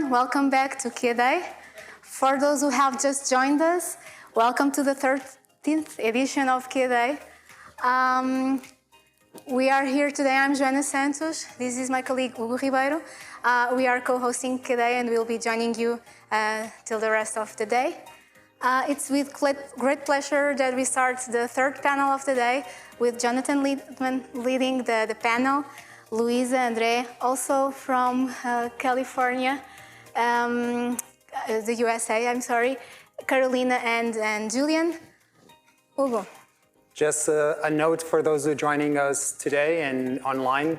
everyone. Welcome back to Key Day. For those who have just joined us, welcome to the 13th edition of Key Day. We are here today. I'm Joana Santos. This is my colleague, Hugo Ribeiro. We are co-hosting Key Day and we'll be joining you till the rest of the day. It's with great pleasure that we start the third panel of the day with Jonathan Littman leading the panel, Luísa, André, also from California, the USA, I'm sorry, Carolina and Julien. Hugo. Just a note for those who are joining us today and online,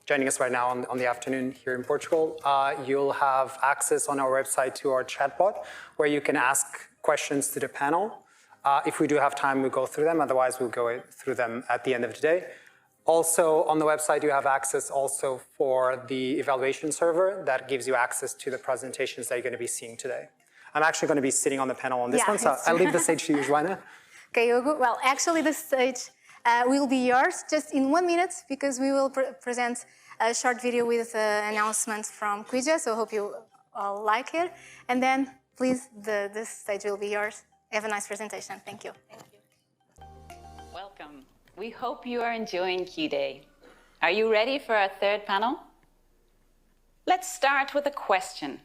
joining us right now on the afternoon here in Portugal. You'll have access on our website to our chatbot where you can ask questions to the panel. If we do have time, we'll go through them. Otherwise, we'll go through them at the end of the day. Also, on the website, you have access also for the evaluation server that gives you access to the presentations that you're going to be seeing today. I'm actually going to be sitting on the panel on this one, so I'll leave the stage to you, Joana. Okay, Hugo. Well, actually, the stage will be yours just in 1 minute because we will present a short video with announcements from Quija, so I hope you all like it. And then, please, this stage will be yours. Have a nice presentation. Thank you. Thank you. Welcome. We hope you are enjoying Q Day. Are you ready for our third panel? Let's start with a question.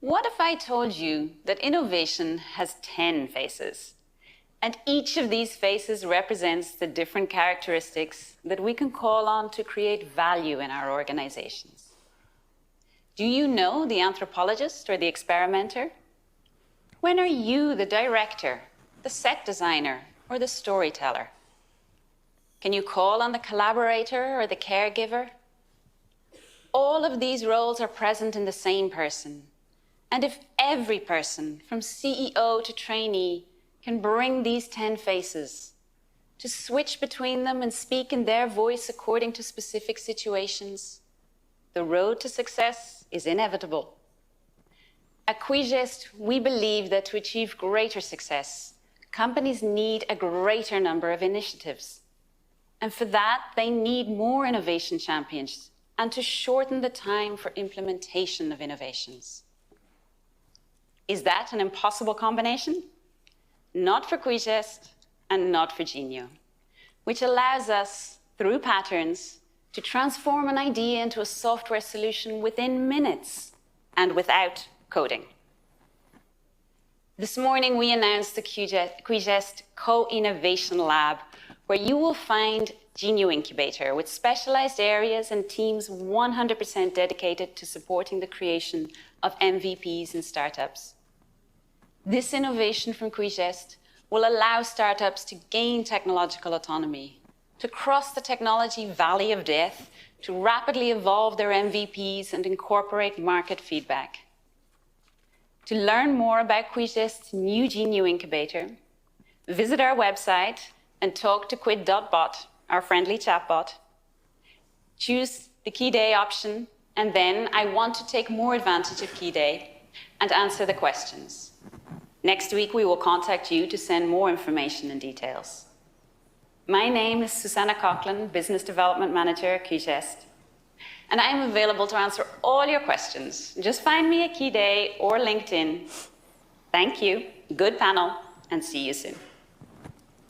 What if I told you that innovation has 10 faces? And each of these faces represents the different characteristics that we can call on to create value in our organizations. Do you know the anthropologist or the experimenter? When are you the director, the set designer, or the storyteller? Can you call on the collaborator or the caregiver? All of these roles are present in the same person. And if every person, from CEO to trainee, can bring these 10 faces, to switch between them and speak in their voice according to specific situations, the road to success is inevitable. At Quigest, we believe that to achieve greater success, companies need a greater number of initiatives. And for that, they need more innovation champions and to shorten the time for implementation of innovations. Is that an impossible combination? Not for Quigest and not for Genio, which allows us, through patterns, to transform an idea into a software solution within minutes and without coding. This morning, we announced the Quigest Co-Innovation Lab, where you will find Genio Incubator with specialized areas and teams 100% dedicated to supporting the creation of MVPs in startups. This innovation from Quigest will allow startups to gain technological autonomy, to cross the technology valley of death, to rapidly evolve their MVPs and incorporate market feedback. To learn more about Quigest's new Genio Incubator, visit our website and talk to quid.bot, our friendly chatbot. Choose the Key Day option, and then I want to take more advantage of Key Day and answer the questions. Next week, we will contact you to send more information and details. My name is Susanna Coughlin, Business Development Manager at Quigest, and I am available to answer all your questions. Just find me at Key Day or LinkedIn. Thank you, good panel, and see you soon.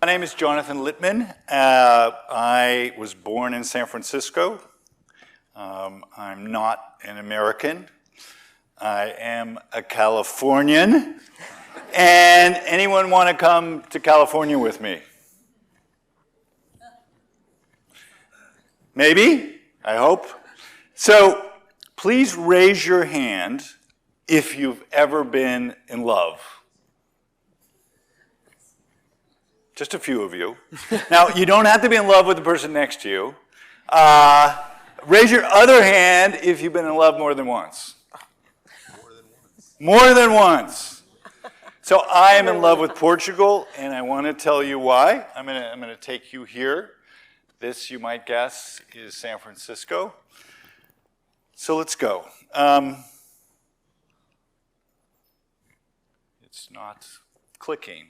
My name is Jonathan Littman. I was born in San Francisco. I'm not an American. I am a Californian. And anyone want to come to California with me? Maybe? I hope. So please raise your hand if you've ever been in love. Just a few of you. Now, you don't have to be in love with the person next to you. Raise your other hand if you've been in love more than once. More than once. More than once. So I am in love with Portugal, and I want to tell you why. I'm going to take you here. This, you might guess, is San Francisco. So let's go. It's not clicking.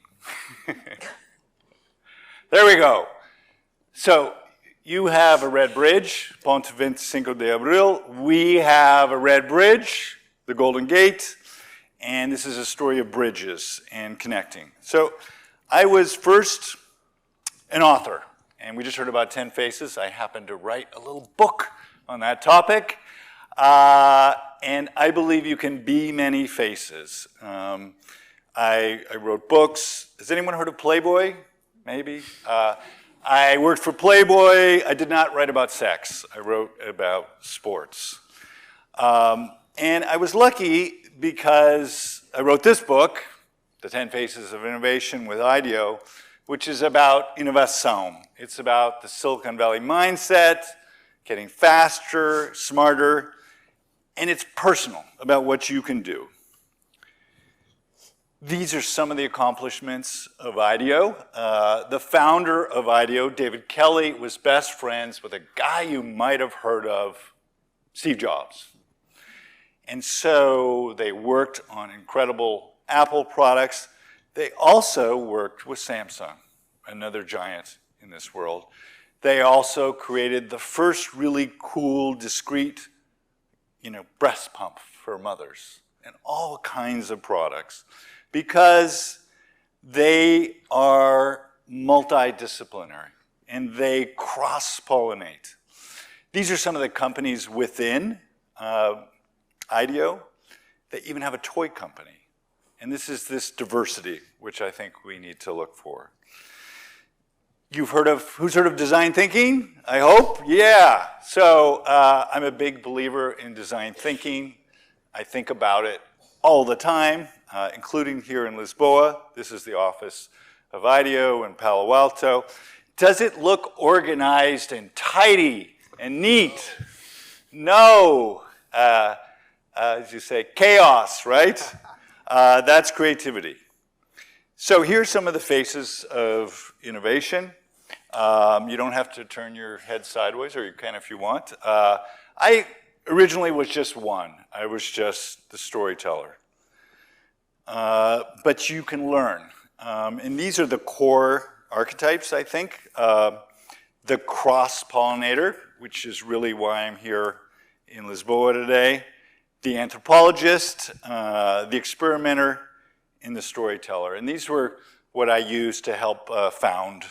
There we go. So you have a red bridge, Ponte 25 de Abril. We have a red bridge, the Golden Gate, and this is a story of bridges and connecting. So I was first an author, and we just heard about 10 Faces. I happened to write a little book on that topic, and I believe you can be many faces. I wrote books. Has anyone heard of Playboy? Maybe. I worked for Playboy. I did not write about sex. I wrote about sports. And I was lucky because I wrote this book, The 10 Faces of Innovation with IDEO, which is about innovação. It's about the Silicon Valley mindset, getting faster, smarter, and it's personal about what you can do. These are some of the accomplishments of IDEO. The founder of IDEO, David Kelly, was best friends with a guy you might have heard of, Steve Jobs. And so they worked on incredible Apple products. They also worked with Samsung, another giant in this world. They also created the first really cool, discrete, breast pump for mothers and all kinds of products because they are multidisciplinary and they cross-pollinate. These are some of the companies within IDEO. They even have a toy company. And this is this diversity, which I think we need to look for. Who's heard of design thinking? I hope, yeah. So I'm a big believer in design thinking. I think about it all the time, including here in Lisboa. This is the office of IDEO in Palo Alto. Does it look organized and tidy and neat? No. As you say, chaos, right? That's creativity. So here's some of the faces of innovation. You don't have to turn your head sideways, or you can if you want. I originally was just one. I was just the storyteller. But you can learn. And these are the core archetypes, I think. The cross-pollinator, which is really why I'm here in Lisboa today. The anthropologist, the experimenter, and the storyteller. And these were what I used to help found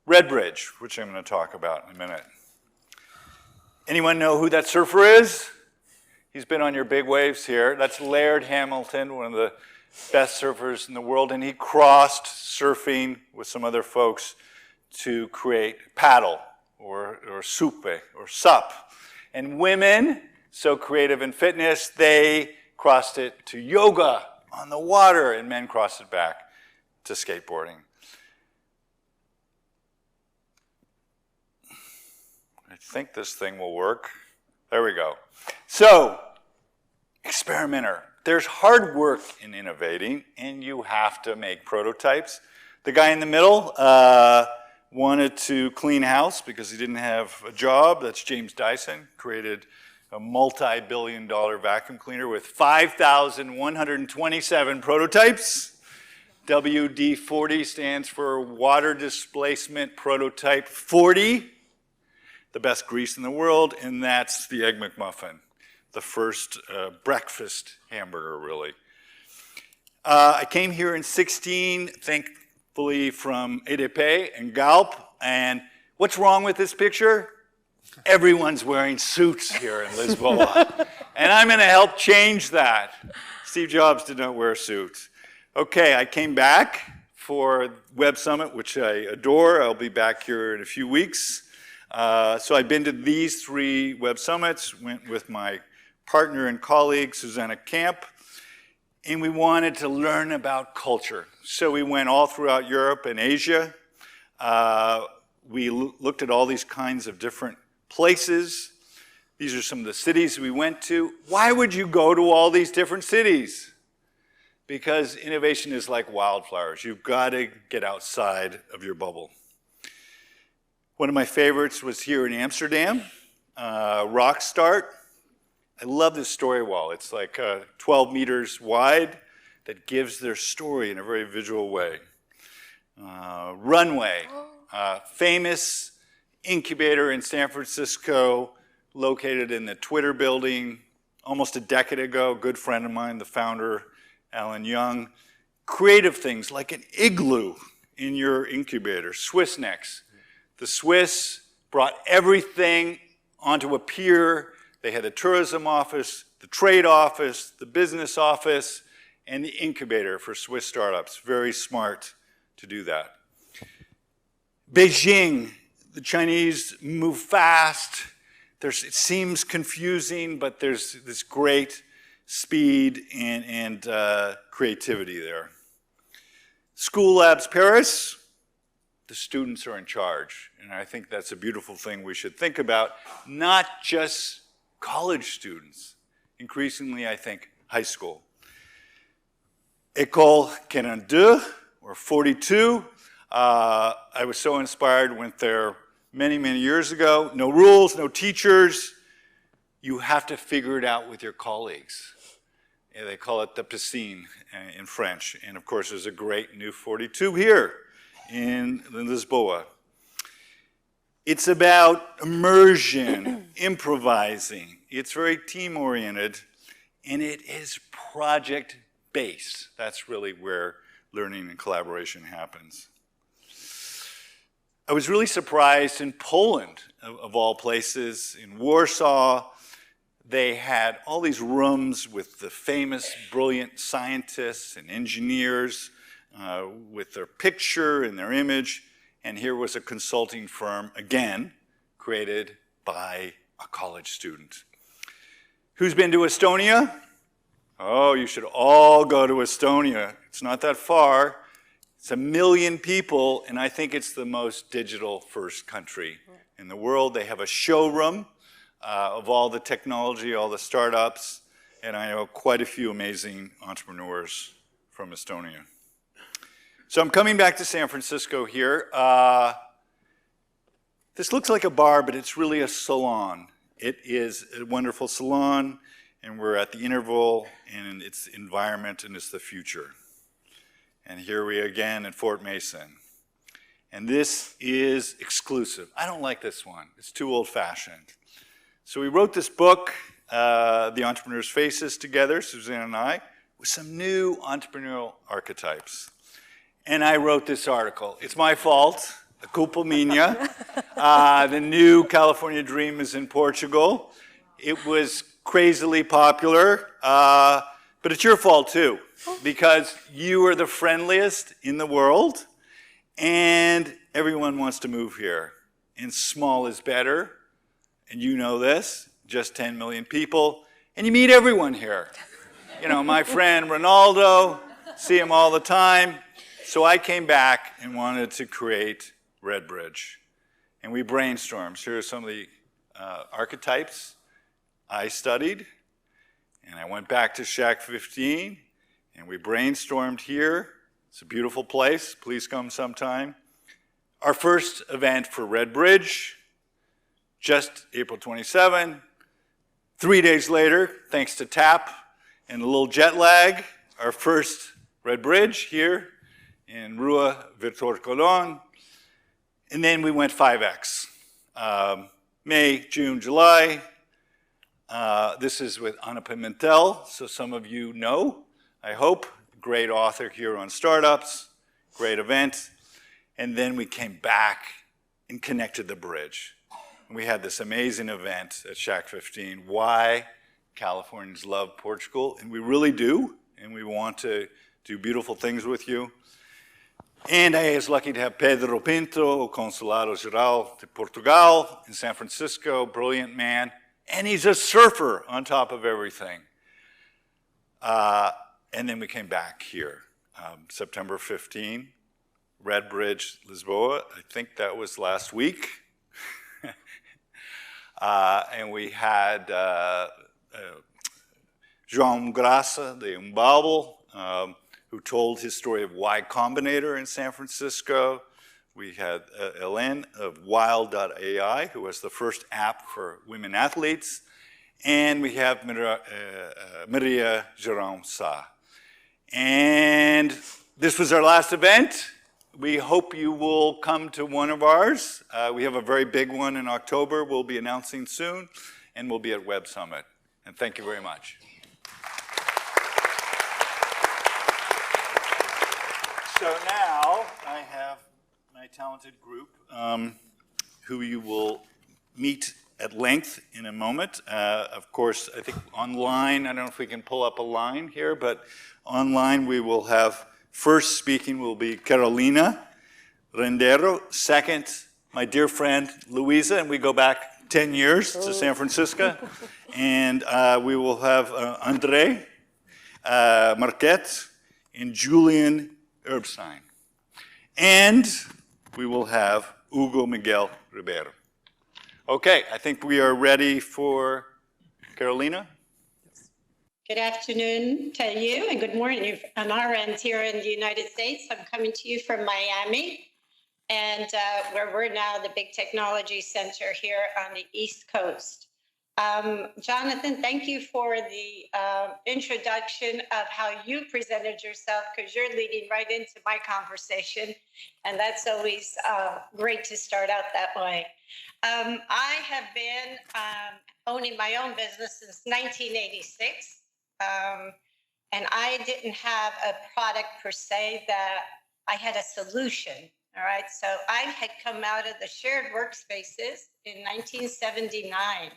Redbridge, which I'm going to talk about in a minute. Anyone know who that surfer is? He's been on your big waves here. That's Laird Hamilton, one of the best surfers in the world, and he crossed surfing with some other folks to create paddle, or supe, or sup. And women, so creative in fitness, they crossed it to yoga on the water, and men crossed it back to skateboarding. I think this thing will work. There we go. So, experimenter. There's hard work in innovating, and you have to make prototypes. The guy in the middle wanted to clean house because he didn't have a job. That's James Dyson, created a multi-billion-dollar vacuum cleaner with 5,127 prototypes. WD-40 stands for Water Displacement Prototype 40, the best grease in the world, and that's the Egg McMuffin, the first breakfast hamburger, really. I came here in 16, thankfully from EDP and Galp, and what's wrong with this picture? Everyone's wearing suits here in Lisboa, and I'm going to help change that. Steve Jobs did not wear a suit. Okay, I came back for Web Summit, which I adore. I'll be back here in a few weeks. So I've been to these 3 Web Summits, went with my partner and colleague, Susanna Camp, and we wanted to learn about culture. So we went all throughout Europe and Asia. We looked at all these kinds of different places. These are some of the cities we went to. Why would you go to all these different cities? Because innovation is like wildflowers. You've got to get outside of your bubble. One of my favorites was here in Amsterdam, Rock Start. I love this story wall. It's like 12 meters wide that gives their story in a very visual way. Runway, famous incubator in San Francisco, located in the Twitter building almost a decade ago, a good friend of mine, the founder, Alan Young, creative things like an igloo in your incubator, Swiss necks. The Swiss brought everything onto a pier. They had the tourism office, the trade office, the business office, and the incubator for Swiss startups. Very smart to do that. Beijing, the Chinese move fast. It seems confusing, but there's this great speed and creativity there. School Labs Paris, the students are in charge. And I think that's a beautiful thing we should think about. Not just college students. Increasingly, I think, high school. École 42, or 42. I was so inspired, went there many, many years ago. No rules, no teachers. You have to figure it out with your colleagues. Yeah, they call it the piscine in French. And of course, there's a great new 42 here in Lisboa. It's about immersion, improvising. It's very team-oriented, and it is project-based. That's really where learning and collaboration happens. I was really surprised in Poland, of all places, in Warsaw. They had all these rooms with the famous, brilliant scientists and engineers with their picture and their image. And here was a consulting firm, again, created by a college student. Who's been to Estonia? Oh, you should all go to Estonia. It's not that far. It's 1 million people, and I think it's the most digital-first country in the world. They have a showroom of all the technology, all the startups, and I know quite a few amazing entrepreneurs from Estonia. So I'm coming back to San Francisco here. This looks like a bar, but it's really a salon. It is a wonderful salon, and we're at the interval, and it's environment, and it's the future. And here we are again at Fort Mason. And this is exclusive. I don't like this one. It's too old-fashioned. So we wrote this book, The Entrepreneur's Faces, together, Suzanne and I, with some new entrepreneurial archetypes. And I wrote this article. It's my fault, a culpa minha. The new California Dream is in Portugal. It was crazily popular, but it's your fault too, because you are the friendliest in the world, and everyone wants to move here. And small is better, and you know this, just 10 million people, and you meet everyone here. You know, my friend Ronaldo, see him all the time. So I came back and wanted to create Redbridge. And we brainstormed. Here are some of the archetypes I studied. And I went back to Shack 15, and we brainstormed here. It's a beautiful place. Please come sometime. Our first event for Redbridge, just April 27. 3 days later, thanks to TAP and a little jet lag, our first Redbridge here in Rua Vitor Colon. And then we went 5X. May, June, July. This is with Ana Pimentel, so some of you know, I hope. Great author here on startups, great event. And then we came back and connected the bridge. We had this amazing event at Shack 15, Why Californians Love Portugal, and we really do, and we want to do beautiful things with you. And I was lucky to have Pedro Pinto, Consulado Geral de Portugal in San Francisco, brilliant man. And he's a surfer on top of everything. And then we came back here, September 15, Redbridge, Lisboa. I think that was last week. And we had João Graça de Umbabel, who told his story of Y Combinator in San Francisco. We had Hélène of Wild.ai, who was the first app for women athletes. And we have Maria Jerome Sá. And this was our last event. We hope you will come to one of ours. We have a very big one in October we'll be announcing soon, and we'll be at Web Summit. And thank you very much. So now I have my talented group who you will meet at length in a moment. Of course, I think online, I don't know if we can pull up a line here, but online we will have, first speaking will be Carolina Rendeiro, second, my dear friend Luísa, and we go back 10 years to San Francisco. And we will have André Marquet and Julien Herbstein. And we will have Hugo Miguel Ribeiro. Okay, I think we are ready for Carolina. Good afternoon to you and good morning on our end here in the United States. I'm coming to you from Miami, and where we're now the big technology center here on the East Coast. Jonathan, thank you for the introduction of how you presented yourself, because you're leading right into my conversation, and that's always great to start out that way. I have been owning my own business since 1986, and I didn't have a product per se, that I had a solution. All right, so I had come out of the shared workspaces in 1979.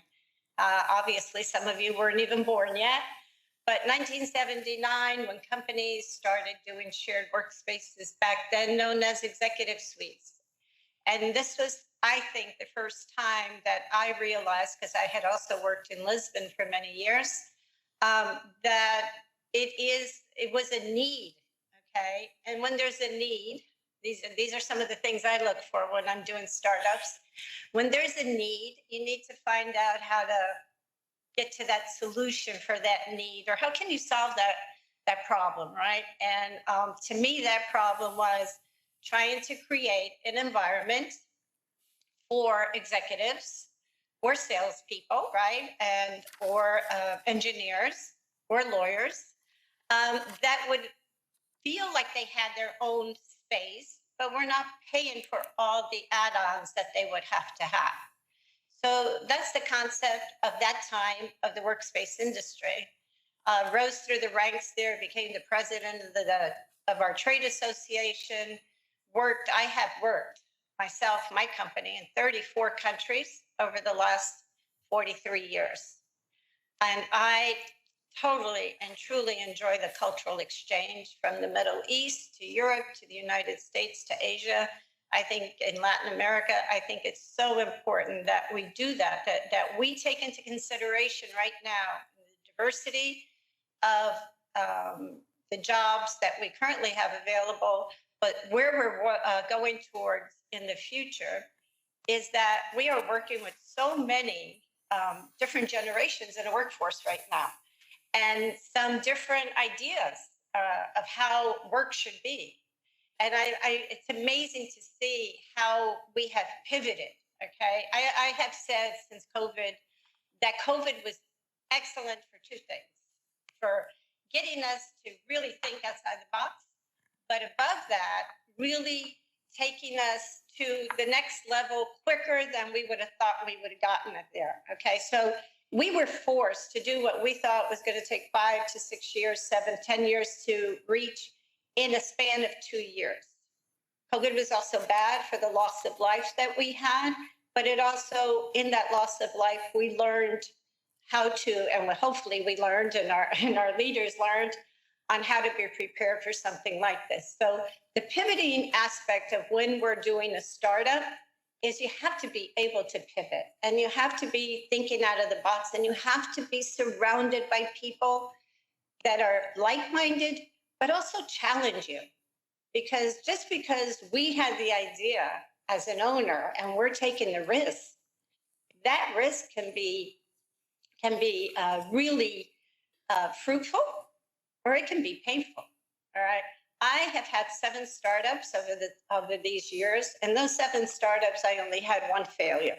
Obviously, some of you weren't even born yet, but 1979, when companies started doing shared workspaces back then, known as executive suites. And this was, I think, the first time that I realized, because I had also worked in Lisbon for many years, that it was a need, okay? And when there's a need, these are some of the things I look for when I'm doing startups. When there's a need, you need to find out how to get to that solution for that need, or how can you solve that problem, right? And to me, that problem was trying to create an environment for executives or salespeople, right? And or engineers or lawyers that would feel like they had their own space, but we're not paying for all the add-ons that they would have to have. So that's the concept of that time of the workspace industry. Rose through the ranks there, became the president of our trade association. I have worked myself, my company, in 34 countries over the last 43 years. And I totally and truly enjoy the cultural exchange from the Middle East to Europe to the United States to Asia. I think in Latin America, I think it's so important that we do that we take into consideration right now the diversity of the jobs that we currently have available, but where we're going towards in the future is that we are working with so many different generations in the workforce right now, and some different ideas of how work should be. And it's amazing to see how we have pivoted, okay? I have said since COVID that COVID was excellent for two things: for getting us to really think outside the box, but above that, really taking us to the next level quicker than we would have thought we would have gotten it there, okay? So we were forced to do what we thought was going to take 5 to 6 years, 7, 10 years to reach in a span of 2 years. COVID was also bad for the loss of life that we had, but it also, in that loss of life, we learned how to, and hopefully we learned, and our leaders learned, on how to be prepared for something like this. So the pivoting aspect of when we're doing a startup is you have to be able to pivot, and you have to be thinking out of the box, and you have to be surrounded by people that are like-minded, but also challenge you. Because just because we had the idea as an owner and we're taking the risk, that risk can be really fruitful, or it can be painful. All right. I have had 7 startups over these years, and those 7 startups, I only had 1 failure.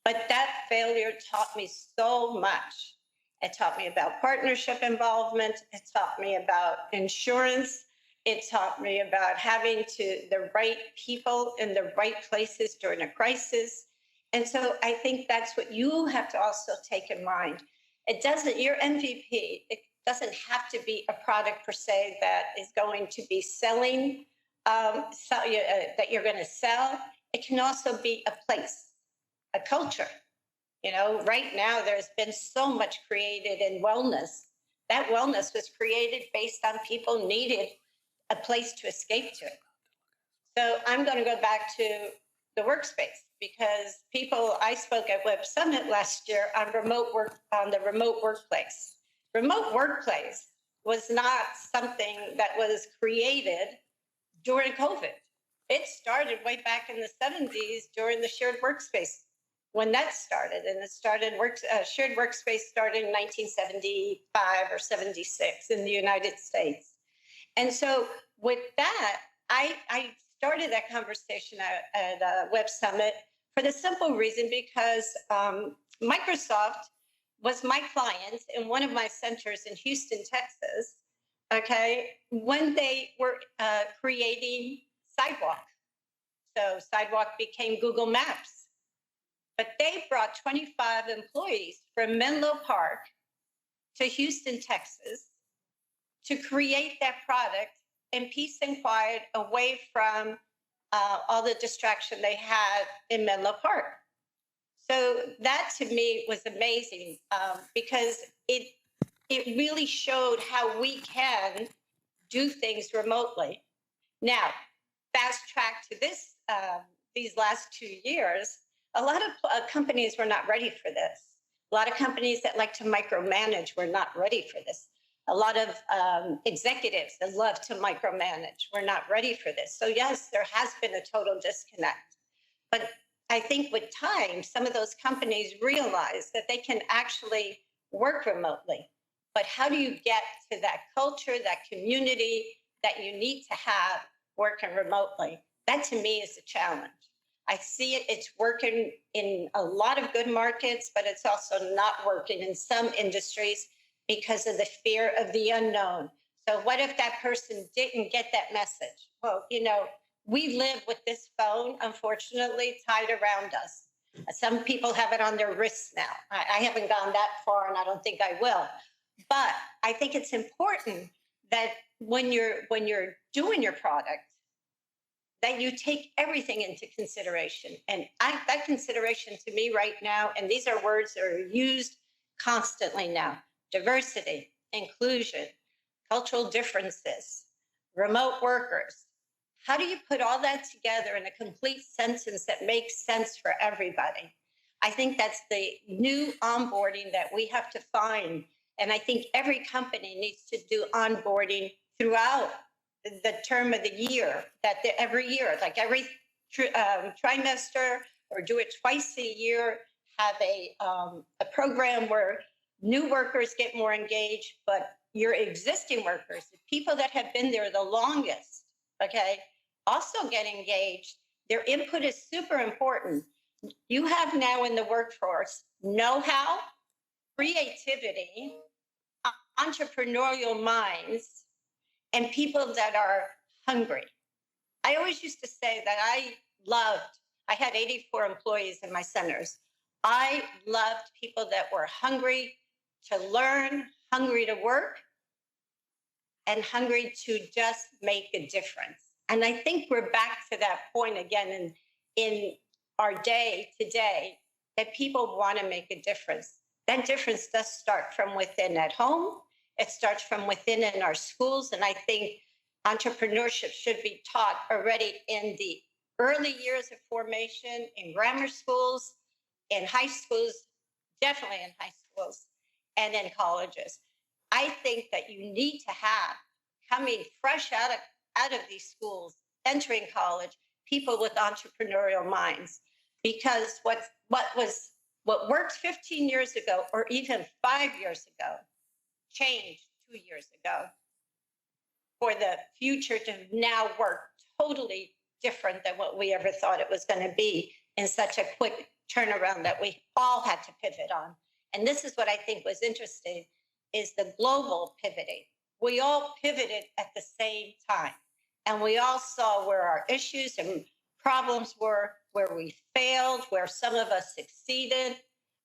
But that failure taught me so much. It taught me about partnership involvement. It taught me about insurance. It taught me about having the right people in the right places during a crisis. And so I think that's what you have to also take in mind. It doesn't, your MVP, it doesn't have to be a product per se that is going to be selling, that you're going to sell. It can also be a place, a culture. Right now there's been so much created in wellness. That wellness was created based on people needed a place to escape to. So I'm going to go back to the workspace, because I spoke at Web Summit last year on the remote workplace. Remote workplace was not something that was created during COVID. It started way back in the 70s during the shared workspace, when that started. And shared workspace started in 1975 or 76 in the United States. And so with that, I started that conversation at Web Summit for the simple reason because Microsoft was my client in one of my centers in Houston, Texas, okay, when they were creating Sidewalk. So Sidewalk became Google Maps. But they brought 25 employees from Menlo Park to Houston, Texas, to create that product in peace and quiet, away from all the distraction they had in Menlo Park. So that to me was amazing, because it really showed how we can do things remotely. Now, fast track to these last 2 years, a lot of companies were not ready for this. A lot of companies that like to micromanage were not ready for this. A lot of executives that love to micromanage were not ready for this. So yes, there has been a total disconnect. But I think with time, some of those companies realize that they can actually work remotely. But how do you get to that culture, that community that you need to have working remotely? That to me is a challenge. I see it's working in a lot of good markets, but it's also not working in some industries because of the fear of the unknown. So what if that person didn't get that message? Well, we live with this phone, unfortunately, tied around us. Some people have it on their wrists now. I haven't gone that far, and I don't think I will. But I think it's important that when you're doing your product, that you take everything into consideration. And that consideration to me right now, and these are words that are used constantly now: diversity, inclusion, cultural differences, remote workers. How do you put all that together in a complete sentence that makes sense for everybody? I think that's the new onboarding that we have to find. And I think every company needs to do onboarding throughout the term of the year, every year, like every trimester, or do it twice a year, have a program where new workers get more engaged, but your existing workers, the people that have been there the longest, okay, also get engaged. Their input is super important. You have now in the workforce know-how, creativity, entrepreneurial minds, and people that are hungry. I always used to say that I had 84 employees in my centers. I loved people that were hungry to learn, hungry to work, and hungry to just make a difference. And I think we're back to that point again in our day today, that people want to make a difference. That difference does start from within at home. It starts from within in our schools. And I think entrepreneurship should be taught already in the early years of formation, in grammar schools, in high schools, definitely in high schools, and in colleges. I think that you need to have, coming fresh out of these schools, entering college, people with entrepreneurial minds. Because what worked 15 years ago, or even 5 years ago, changed 2 years ago, for the future to now work totally different than what we ever thought it was going to be, in such a quick turnaround that we all had to pivot on. And this is what I think was interesting, is the global pivoting. We all pivoted at the same time, and we all saw where our issues and problems were, where we failed, where some of us succeeded.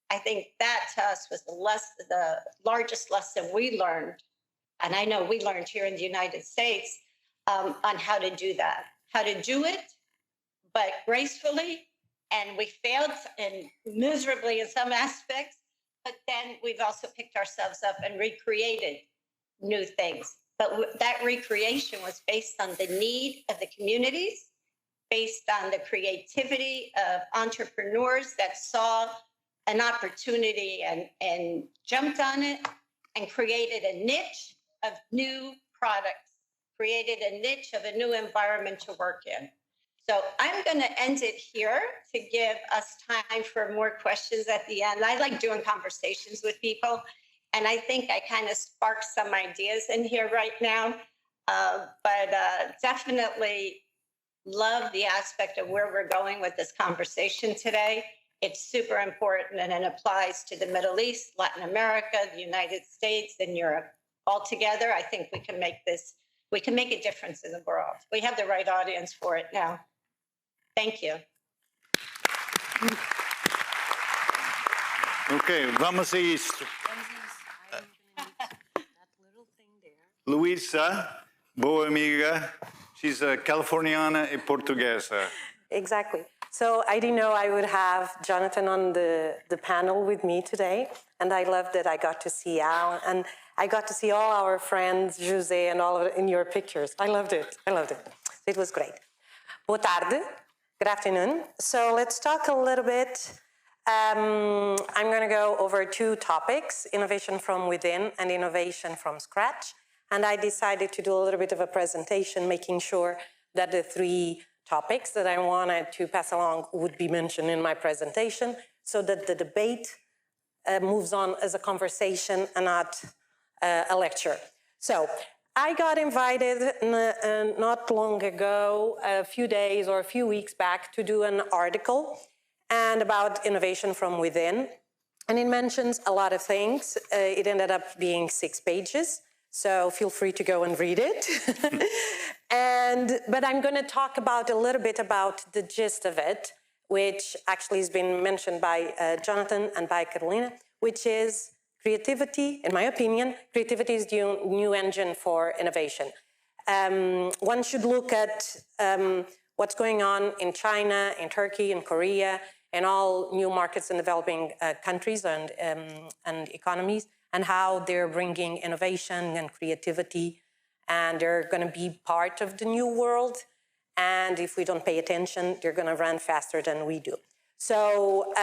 I think that to us was the largest lesson we learned, and I know we learned here in the United States, on how to do that, how to do it, but gracefully. And we failed and miserably in some aspects, but then we've also picked ourselves up and recreated new things. But that recreation was based on the need of the communities, based on the creativity of entrepreneurs that saw an opportunity and jumped on it and created a niche of new products, created a niche of a new environment to work in. So I'm going to end it here to give us time for more questions at the end. I like doing conversations with people, and I think I kind of sparked some ideas in here right now, but definitely love the aspect of where we're going with this conversation today. It's super important, and it applies to the Middle East, Latin America, the United States, and Europe. Altogether, I think we can make a difference in the world. We have the right audience for it now. Thank you. Okay, vamos a isto. Luísa, boa amiga, she's a Californiana e Portuguesa. Exactly. So I didn't know I would have Jonathan on the panel with me today, and I loved that I got to see Al, and I got to see all our friends, José, and all of it in your pictures. I loved it. It was great. Boa tarde. Good afternoon. So let's talk a little bit. I'm going to go over two topics, innovation from within and innovation from scratch. And I decided to do a little bit of a presentation, making sure that the three topics that I wanted to pass along would be mentioned in my presentation so that the debate moves on as a conversation and not a lecture. So I got invited not long ago, a few days or a few weeks back, to do an article and about innovation from within. And it mentions a lot of things. It ended up being 6 pages, so feel free to go and read it. But I'm going to talk about a little bit about the gist of it, which actually has been mentioned by Jonathan and by Carolina, which is creativity. In my opinion, creativity is the new engine for innovation. One should look at what's going on in China, in Turkey, in Korea, and all new markets in developing countries and economies, and how they're bringing innovation and creativity, and they're going to be part of the new world. And if we don't pay attention, they're going to run faster than we do. So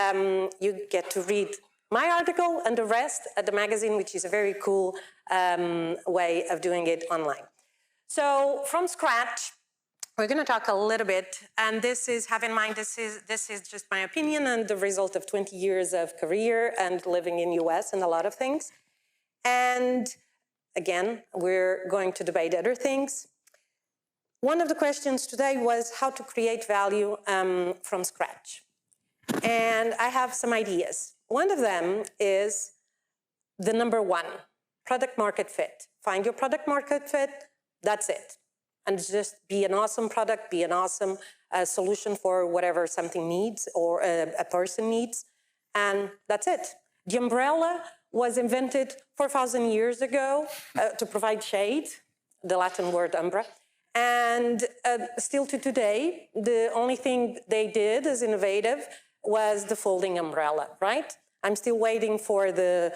you get to read my article and the rest at the magazine, which is a very cool way of doing it online. So from scratch, we're going to talk a little bit, and this is, have in mind, this is just my opinion and the result of 20 years of career and living in US and a lot of things. And again, we're going to debate other things. One of the questions today was how to create value from scratch. And I have some ideas. One of them is the number one, product market fit. Find your product market fit, that's it. And just be an awesome product, be an awesome solution for whatever something needs or a person needs, and that's it. The umbrella was invented 4,000 years ago to provide shade, the Latin word umbra, and still to today, the only thing they did as innovative was the folding umbrella, right? I'm still waiting for the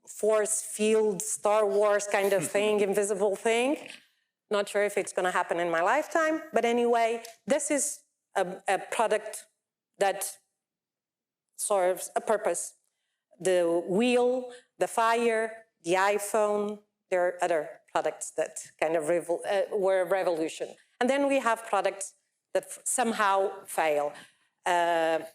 force field, Star Wars kind of thing, invisible thing. Not sure if it's going to happen in my lifetime, but anyway, this is a product that serves a purpose. The wheel, the fire, the iPhone, there are other products that kind of were a revolution. And then we have products that somehow fail.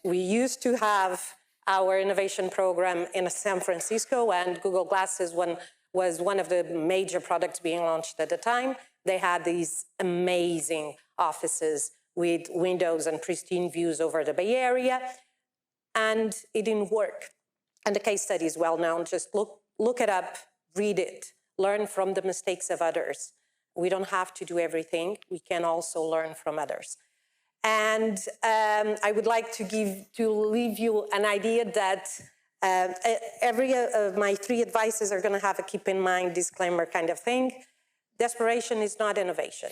We used to have our innovation program in San Francisco, and Google Glasses was one of the major products being launched at the time. They had these amazing offices with windows and pristine views over the Bay Area, and it didn't work. And the case study is well known. Just look it up, read it, learn from the mistakes of others. We don't have to do everything. We can also learn from others. And I would like to leave you an idea that every of my 3 advices are going to have a keep in mind disclaimer kind of thing. Desperation is not innovation.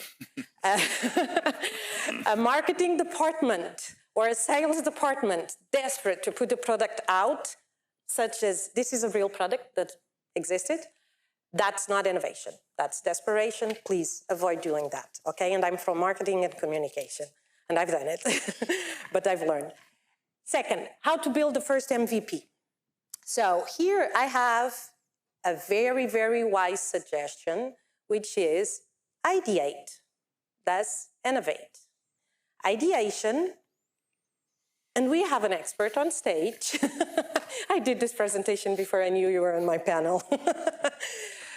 A marketing department or a sales department desperate to put a product out, such as this is a real product that existed, that's not innovation. That's desperation. Please avoid doing that, okay? And I'm from marketing and communication, and I've done it, but I've learned. Second, how to build the first MVP. So here I have a very, very wise suggestion, which is ideate, thus innovate. Ideation, and we have an expert on stage. I did this presentation before I knew you were on my panel.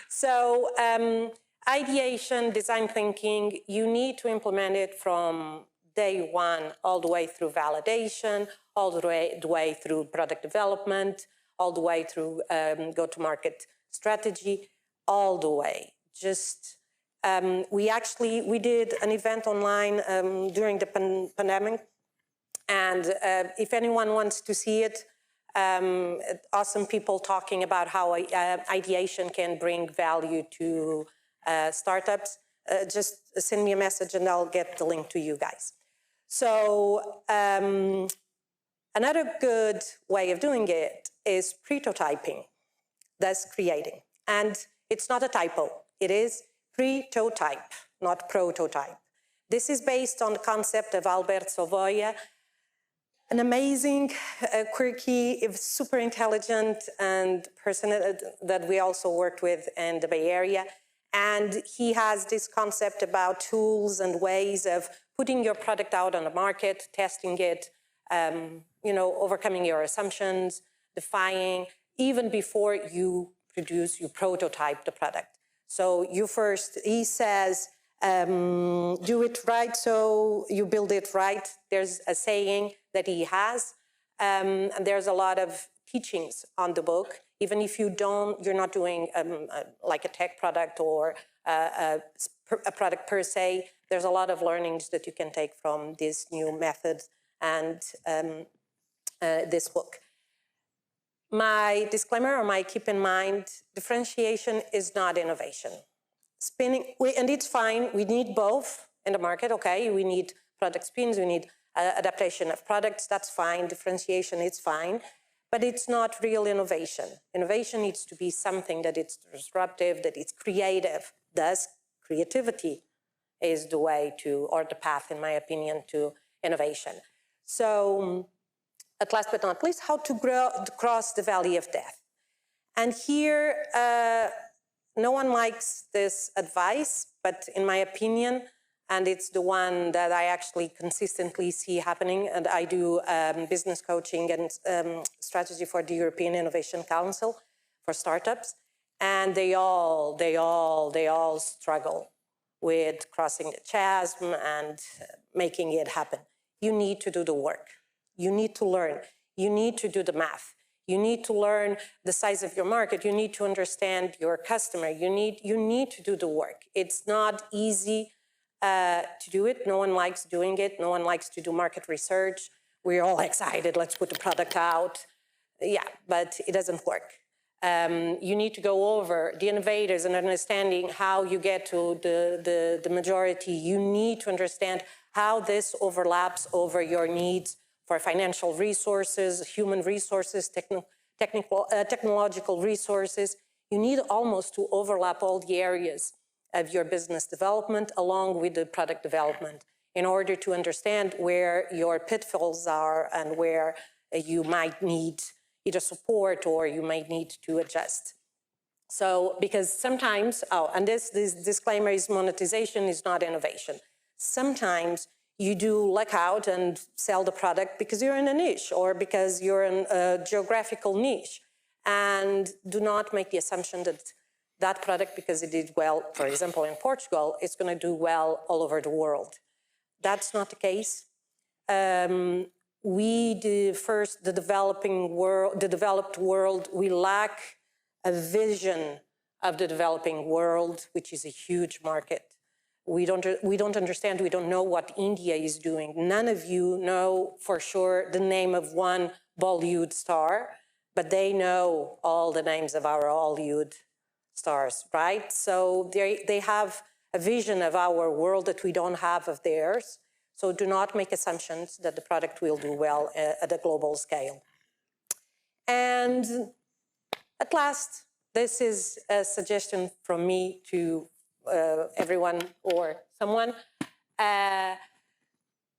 So ideation, design thinking, you need to implement it from day one all the way through validation, all the way through product development, all the way through go-to-market strategy, all the way. Just, we did an event online during the pandemic, and if anyone wants to see it, awesome people talking about how ideation can bring value to startups. Just send me a message and I'll get the link to you guys. So another good way of doing it is prototyping, thus creating. And it's not a typo, it is pre-totype, not prototype. This is based on the concept of Albert Savoia, an amazing, quirky, super intelligent and person that we also worked with in the Bay Area. And he has this concept about tools and ways of putting your product out on the market, testing it, overcoming your assumptions, defying, even before you prototype the product. So he says, do it right, so you build it right. There's a saying that he has, and there's a lot of teachings on the book. Even if you're not doing like a tech product or a product per se, there's a lot of learnings that you can take from this new method and this book. My disclaimer, or my keep in mind, differentiation is not innovation. And it's fine, we need both in the market, okay? We need product spins, we need adaptation of products, that's fine. Differentiation, it's fine. But it's not real innovation. Innovation needs to be something that it's disruptive, that it's creative. Thus, creativity is the way to, or the path, in my opinion, to innovation. So, at last but not least, how to cross the valley of death. And here, no one likes this advice, but in my opinion, and it's the one that I actually consistently see happening, and I do business coaching and strategy for the European Innovation Council for startups, and they all struggle with crossing the chasm and making it happen. You need to do the work. You need to learn. You need to do the math. You need to learn the size of your market. You need to understand your customer. You need to do the work. It's not easy to do it. No one likes doing it. No one likes to do market research. We're all excited. Let's put the product out. Yeah, but it doesn't work. You need to go over the innovators and understanding how you get to the majority. You need to understand how this overlaps over your needs for financial resources, human resources, technological resources. You need almost to overlap all the areas of your business development along with the product development in order to understand where your pitfalls are and where you might need either support or you might need to adjust. So, because sometimes, and this disclaimer is monetization is not innovation. Sometimes you do luck out and sell the product because you're in a niche or because you're in a geographical niche. And do not make the assumption that that product, because it did well, for example, in Portugal, it's going to do well all over the world. That's not the case. The developed world, we lack a vision of the developing world, which is a huge market. We don't understand, we don't know what India is doing. None of you know for sure the name of one Bollywood star, but they know all the names of our Hollywood stars, right? So they have a vision of our world that we don't have of theirs. So do not make assumptions that the product will do well at a global scale. And at last, this is a suggestion from me to everyone or someone.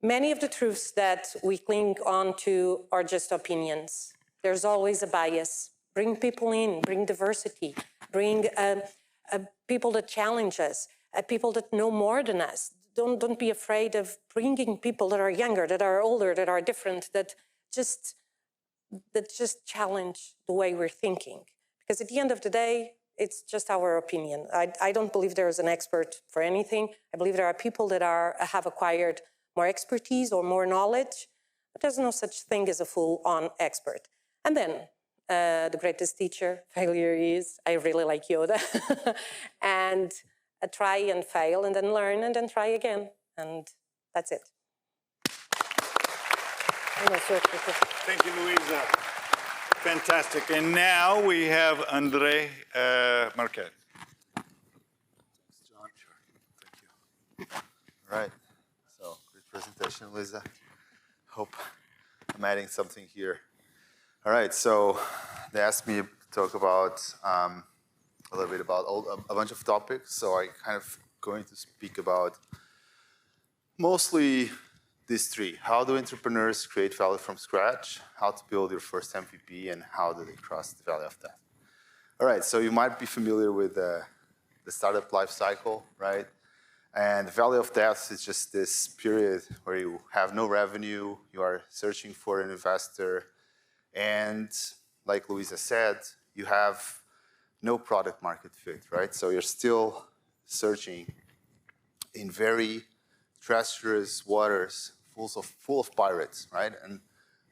Many of the truths that we cling on to are just opinions. There's always a bias. Bring people in, bring diversity, bring people that challenge us, people that know more than us. Don't be afraid of bringing people that are younger, that are older, that are different, that just challenge the way we're thinking. Because at the end of the day, it's just our opinion. I don't believe there is an expert for anything. I believe there are people that have acquired more expertise or more knowledge, but there's no such thing as a full-on expert. And then the greatest teacher, failure is, I really like Yoda, and try and fail, and then learn, and then try again. And that's it. Thank you, Luísa. Fantastic. And now we have André Marquet. Thanks, John. Sure. Thank you. All right. So, great presentation, Luísa. Hope I'm adding something here. All right. So, they asked me to talk about a little bit about a bunch of topics. So, I kind of going to speak about mostly these three. How do entrepreneurs create value from scratch? How to build your first MVP? And how do they cross the valley of death? All right, so you might be familiar with the startup life cycle, right? And the valley of death is just this period where you have no revenue, you are searching for an investor, and like Luísa said, you have no product market fit, right? So you're still searching in very treacherous waters, full of pirates, right? And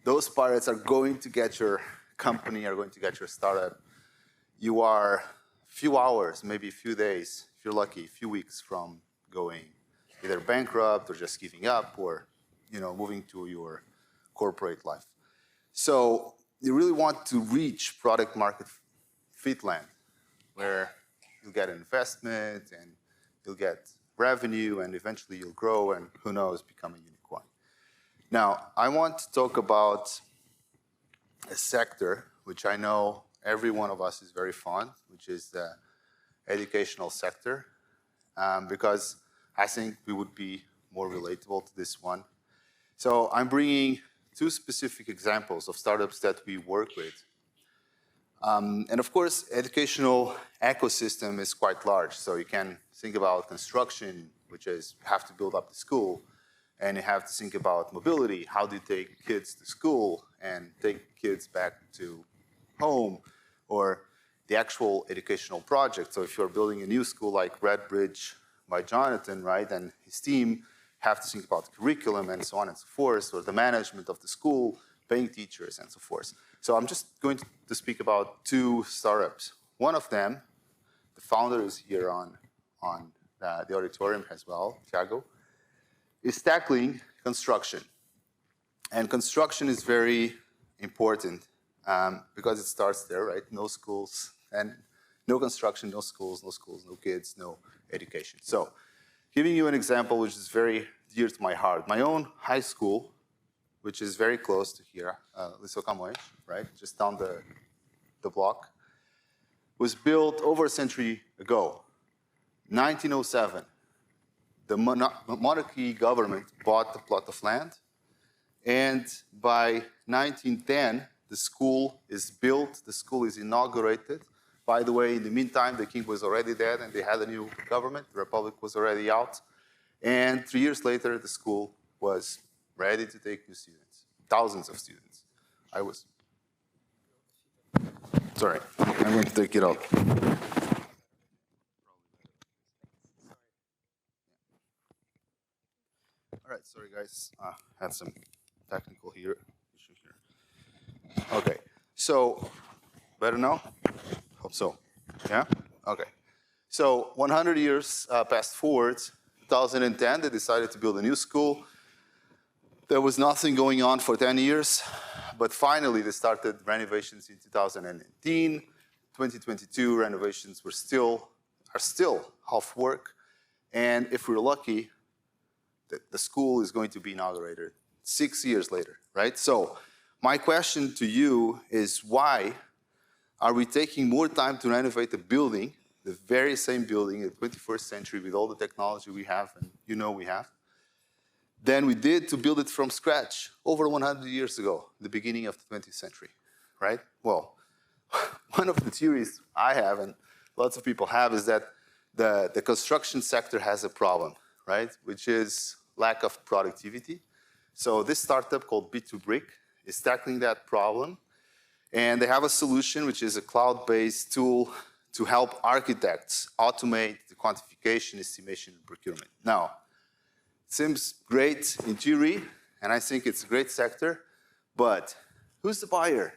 those pirates are going to get your company, are going to get your startup. You are a few hours, maybe a few days, if you're lucky, a few weeks from going either bankrupt or just giving up or, moving to your corporate life. So you really want to reach product market fit land where you'll get investment and you'll get revenue and eventually you'll grow and who knows, become a unicorn. Now, I want to talk about a sector which I know every one of us is very fond, which is the educational sector, because I think we would be more relatable to this one. So I'm bringing two specific examples of startups that we work with. And of course, educational ecosystem is quite large. So you can think about construction, which is you have to build up the school, and you have to think about mobility. How do you take kids to school and take kids back to home, or the actual educational project? So if you're building a new school like Red Bridge by Jonathan, right, and his team have to think about curriculum and so on and so forth, or the management of the school, paying teachers and so forth. So I'm just going to speak about two startups. One of them, the founder is here on the auditorium as well, Thiago, is tackling construction. And construction is very important because it starts there, right? No schools, and no construction, no schools, no kids, no education. So giving you an example which is very dear to my heart. My own high school, which is very close to here, Liceu Camões, right? Just down the block, was built over a century ago, 1907. The monarchy government bought the plot of land, and by 1910, the school is built, the school is inaugurated. By the way, in the meantime, the king was already dead and they had a new government, the republic was already out. And 3 years later, the school was ready to take new students, thousands of students. Sorry, I'm going to take it out. All right, sorry guys, had some technical issue here. Okay, so better now? Hope so. Yeah? Okay. So 100 years passed forward, 2010, they decided to build a new school. There was nothing going on for 10 years, but finally they started renovations in 2018. 2022 renovations are still half work. And if we're lucky, the school is going to be inaugurated 6 years later, right? So my question to you is, why are we taking more time to renovate the building, the very same building in the 21st century with all the technology we have, and you know we have, than we did to build it from scratch over 100 years ago, the beginning of the 20th century, right? Well, one of the theories I have, and lots of people have, is that the construction sector has a problem, right? Which is lack of productivity. So this startup called Bit2Brick is tackling that problem. And they have a solution, which is a cloud-based tool to help architects automate the quantification, estimation, and procurement. Now, it seems great in theory, and I think it's a great sector, but who's the buyer?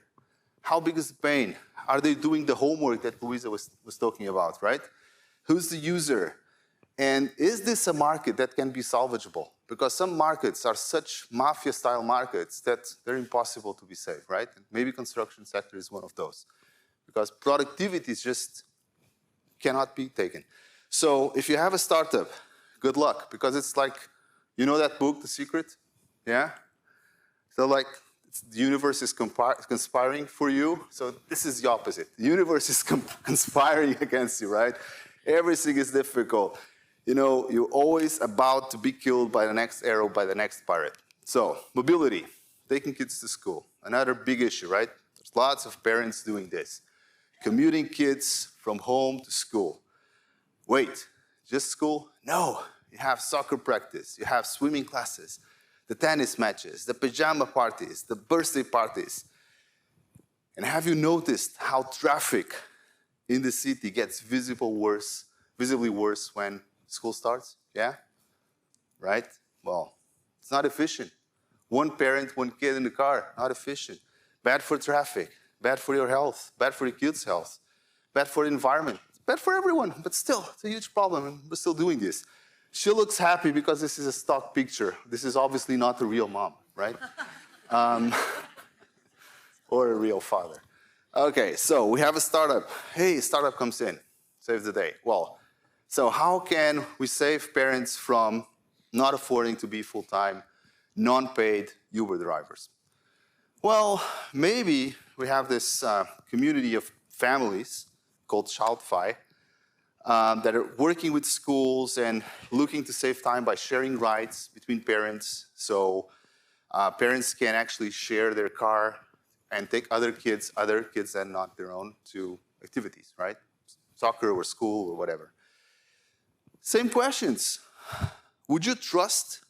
How big is the pain? Are they doing the homework that Luísa was talking about, right? Who's the user? And is this a market that can be salvageable? Because some markets are such mafia-style markets that they're impossible to be saved, right? And maybe construction sector is one of those. Because productivity is just cannot be taken. So if you have a startup, good luck, because it's like, you know that book, The Secret? Yeah? So like, the universe is conspiring for you. So this is the opposite. The universe is conspiring against you, right? Everything is difficult. You know, you're always about to be killed by the next arrow, by the next pirate. So, mobility, taking kids to school, another big issue, right? There's lots of parents doing this. Commuting kids from home to school. Wait, just school? No, you have soccer practice, you have swimming classes, the tennis matches, the pajama parties, the birthday parties. And have you noticed how traffic in the city gets visibly worse when school starts? Yeah? Right? Well, it's not efficient. One parent, one kid in the car, not efficient. Bad for traffic, bad for your health, bad for your kids' health, bad for the environment, bad for everyone, but still, it's a huge problem, and we're still doing this. She looks happy because this is a stock picture. This is obviously not a real mom, right? Or a real father. Okay, so we have a startup. Hey, startup comes in, saves the day. Well, so how can we save parents from not affording to be full-time, non-paid Uber drivers? Well, maybe we have this community of families called ChildFi that are working with schools and looking to save time by sharing rides between parents. So parents can actually share their car and take other kids that are not their own, to activities, right? Soccer or school or whatever. Same questions. Would you trust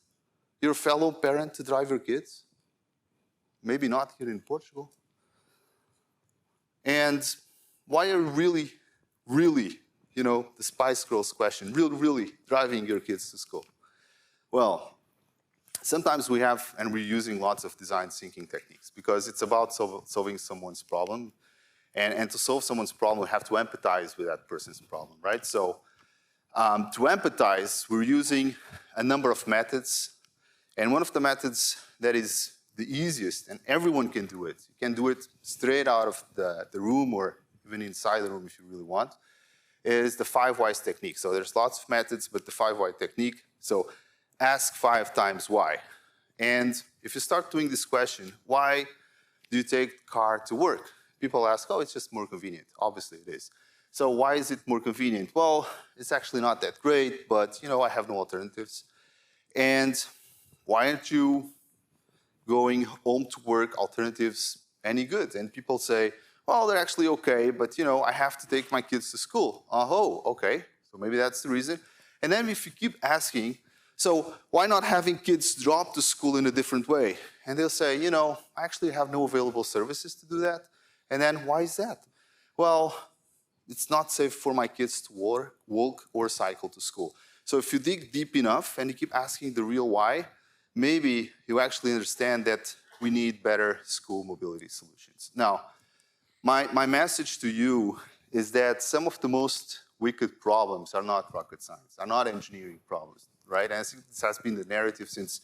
your fellow parent to drive your kids? Maybe not here in Portugal. And why are really, you know, the Spice Girls question, really driving your kids to school? Well, sometimes we have, and we're using lots of design thinking techniques because it's about solving someone's problem. And to solve someone's problem, we have to empathize with that person's problem, right? So to empathize, we're using a number of methods. And one of the methods that is the easiest, and everyone can do it. You can do it straight out of the room or even inside the room if you really want, is the 5 whys technique. So there's lots of methods, but the 5 why technique. So ask 5 times why. And if you start doing this question, why do you take the car to work? People ask, oh, it's just more convenient. Obviously it is. So why is it more convenient? Well, it's actually not that great, but you know, I have no alternatives. And why aren't you going home to work alternatives any good? And people say, well, they're actually okay, but you know, I have to take my kids to school. Oh, okay, so maybe that's the reason. And then if you keep asking, so why not having kids drop to school in a different way? And they'll say, you know, I actually have no available services to do that. And then why is that? Well, it's not safe for my kids to walk or cycle to school. So if you dig deep enough and you keep asking the real why, maybe you actually understand that we need better school mobility solutions. Now, my message to you is that some of the most wicked problems are not rocket science, are not engineering problems, right? And I think this has been the narrative since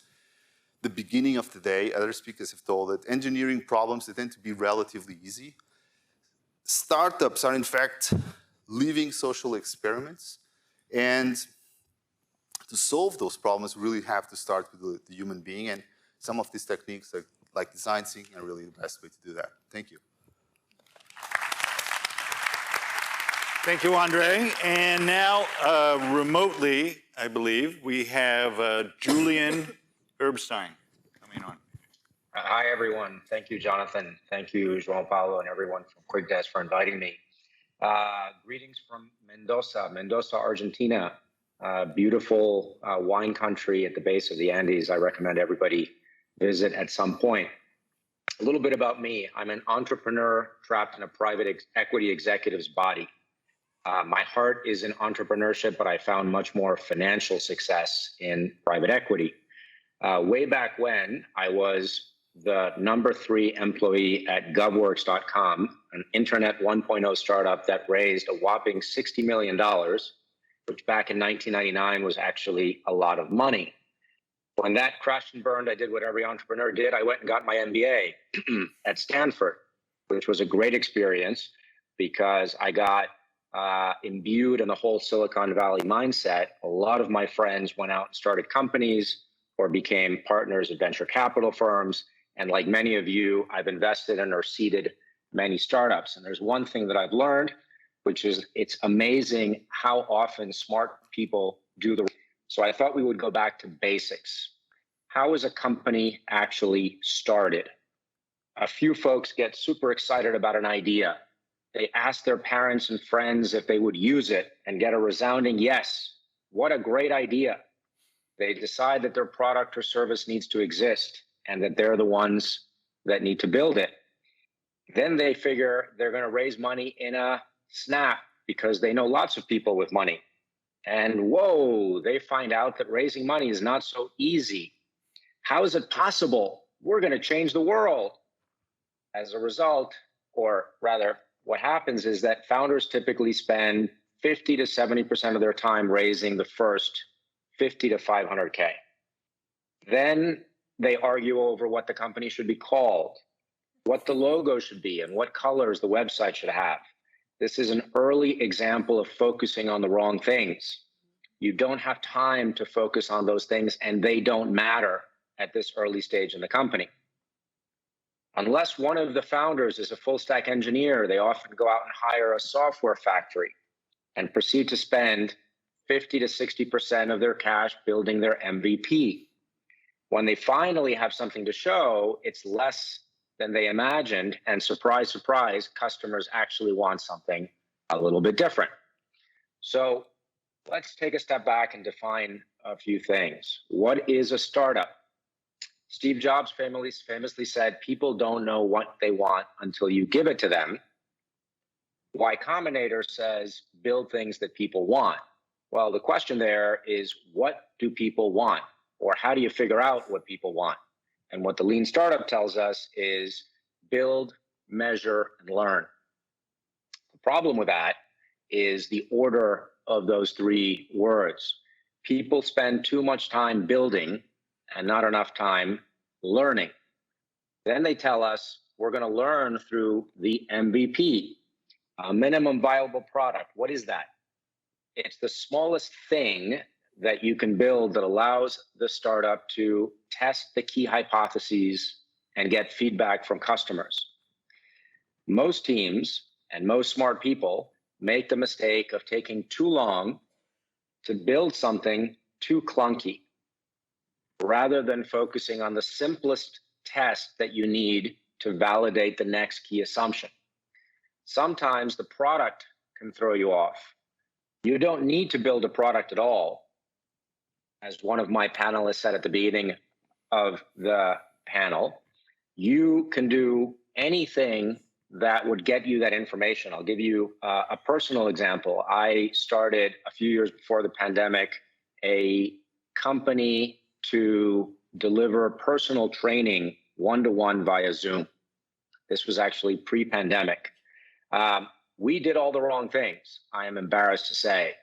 the beginning of the day. Other speakers have told that engineering problems, they tend to be relatively easy. Startups are, in fact, living social experiments. And to solve those problems, we really have to start with the human being. And some of these techniques, like design thinking, are really the best way to do that. Thank you. Thank you, Andre. And now, remotely, I believe, we have Julien Herbstein coming on. Hi, everyone. Thank you, Jonathan. Thank you, João Paulo, and everyone from QuickDesk for inviting me. Greetings from Mendoza, Argentina. Beautiful wine country at the base of the Andes. I recommend everybody visit at some point. A little bit about me. I'm an entrepreneur trapped in a private equity executive's body. My heart is in entrepreneurship, but I found much more financial success in private equity. Way back when, I was the #3 employee at govworks.com, an internet 1.0 startup that raised a whopping $60 million, which back in 1999 was actually a lot of money. When that crashed and burned, I did what every entrepreneur did. I went and got my MBA at Stanford, which was a great experience because I got imbued in the whole Silicon Valley mindset. A lot of my friends went out and started companies or became partners at venture capital firms. And like many of you, I've invested in or seeded many startups. And there's one thing that I've learned, which is it's amazing how often smart people do the. So I thought we would go back to basics. How is a company actually started? A few folks get super excited about an idea. They ask their parents and friends if they would use it and get a resounding yes. What a great idea. They decide that their product or service needs to exist and that they're the ones that need to build it. Then they figure they're going to raise money in a snap because they know lots of people with money. And whoa, they find out that raising money is not so easy. How is it possible? We're going to change the world. As a result, or rather, what happens is that founders typically spend 50 to 70% of their time raising the first 50 to 500K. Then they argue over what the company should be called, what the logo should be, and what colors the website should have. This is an early example of focusing on the wrong things. You don't have time to focus on those things, and they don't matter at this early stage in the company. Unless one of the founders is a full stack engineer, they often go out and hire a software factory and proceed to spend 50 to 60% of their cash building their MVP. When they finally have something to show, it's less than they imagined. And surprise, surprise, customers actually want something a little bit different. So let's take a step back and define a few things. What is a startup? Steve Jobs famously said, people don't know what they want until you give it to them. Y Combinator says, build things that people want. Well, the question there is, what do people want? Or how do you figure out what people want? And what the Lean Startup tells us is build, measure, and learn. The problem with that is the order of those three words. People spend too much time building and not enough time learning. Then they tell us we're going to learn through the MVP, a minimum viable product. What is that? It's the smallest thing that you can build that allows the startup to test the key hypotheses and get feedback from customers. Most teams and most smart people make the mistake of taking too long to build something too clunky, rather than focusing on the simplest test that you need to validate the next key assumption. Sometimes the product can throw you off. You don't need to build a product at all. As one of my panelists said at the beginning of the panel, you can do anything that would get you that information. I'll give you a personal example. I started a few years before the pandemic a company to deliver personal training one-to-one via Zoom. This was actually pre-pandemic. we did all the wrong things, I am embarrassed to say.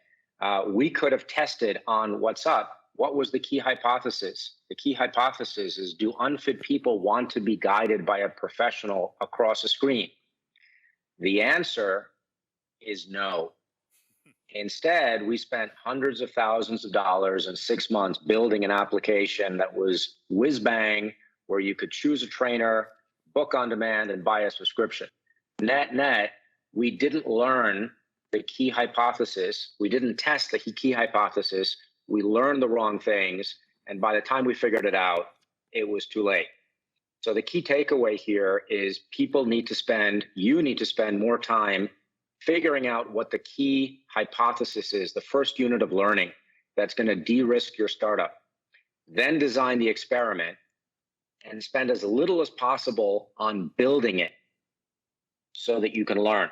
We could have tested on what's up. What was the key hypothesis? The key hypothesis is, do unfit people want to be guided by a professional across a screen? The answer is no. Instead, we spent hundreds of thousands of dollars in 6 months building an application that was whiz-bang, where you could choose a trainer, book on demand, and buy a subscription. Net, we didn't learn the key hypothesis. We didn't test the key hypothesis. We learned the wrong things. And by the time we figured it out, it was too late. So the key takeaway here is you need to spend more time figuring out what the key hypothesis is, the first unit of learning that's going to de-risk your startup. Then design the experiment and spend as little as possible on building it so that you can learn.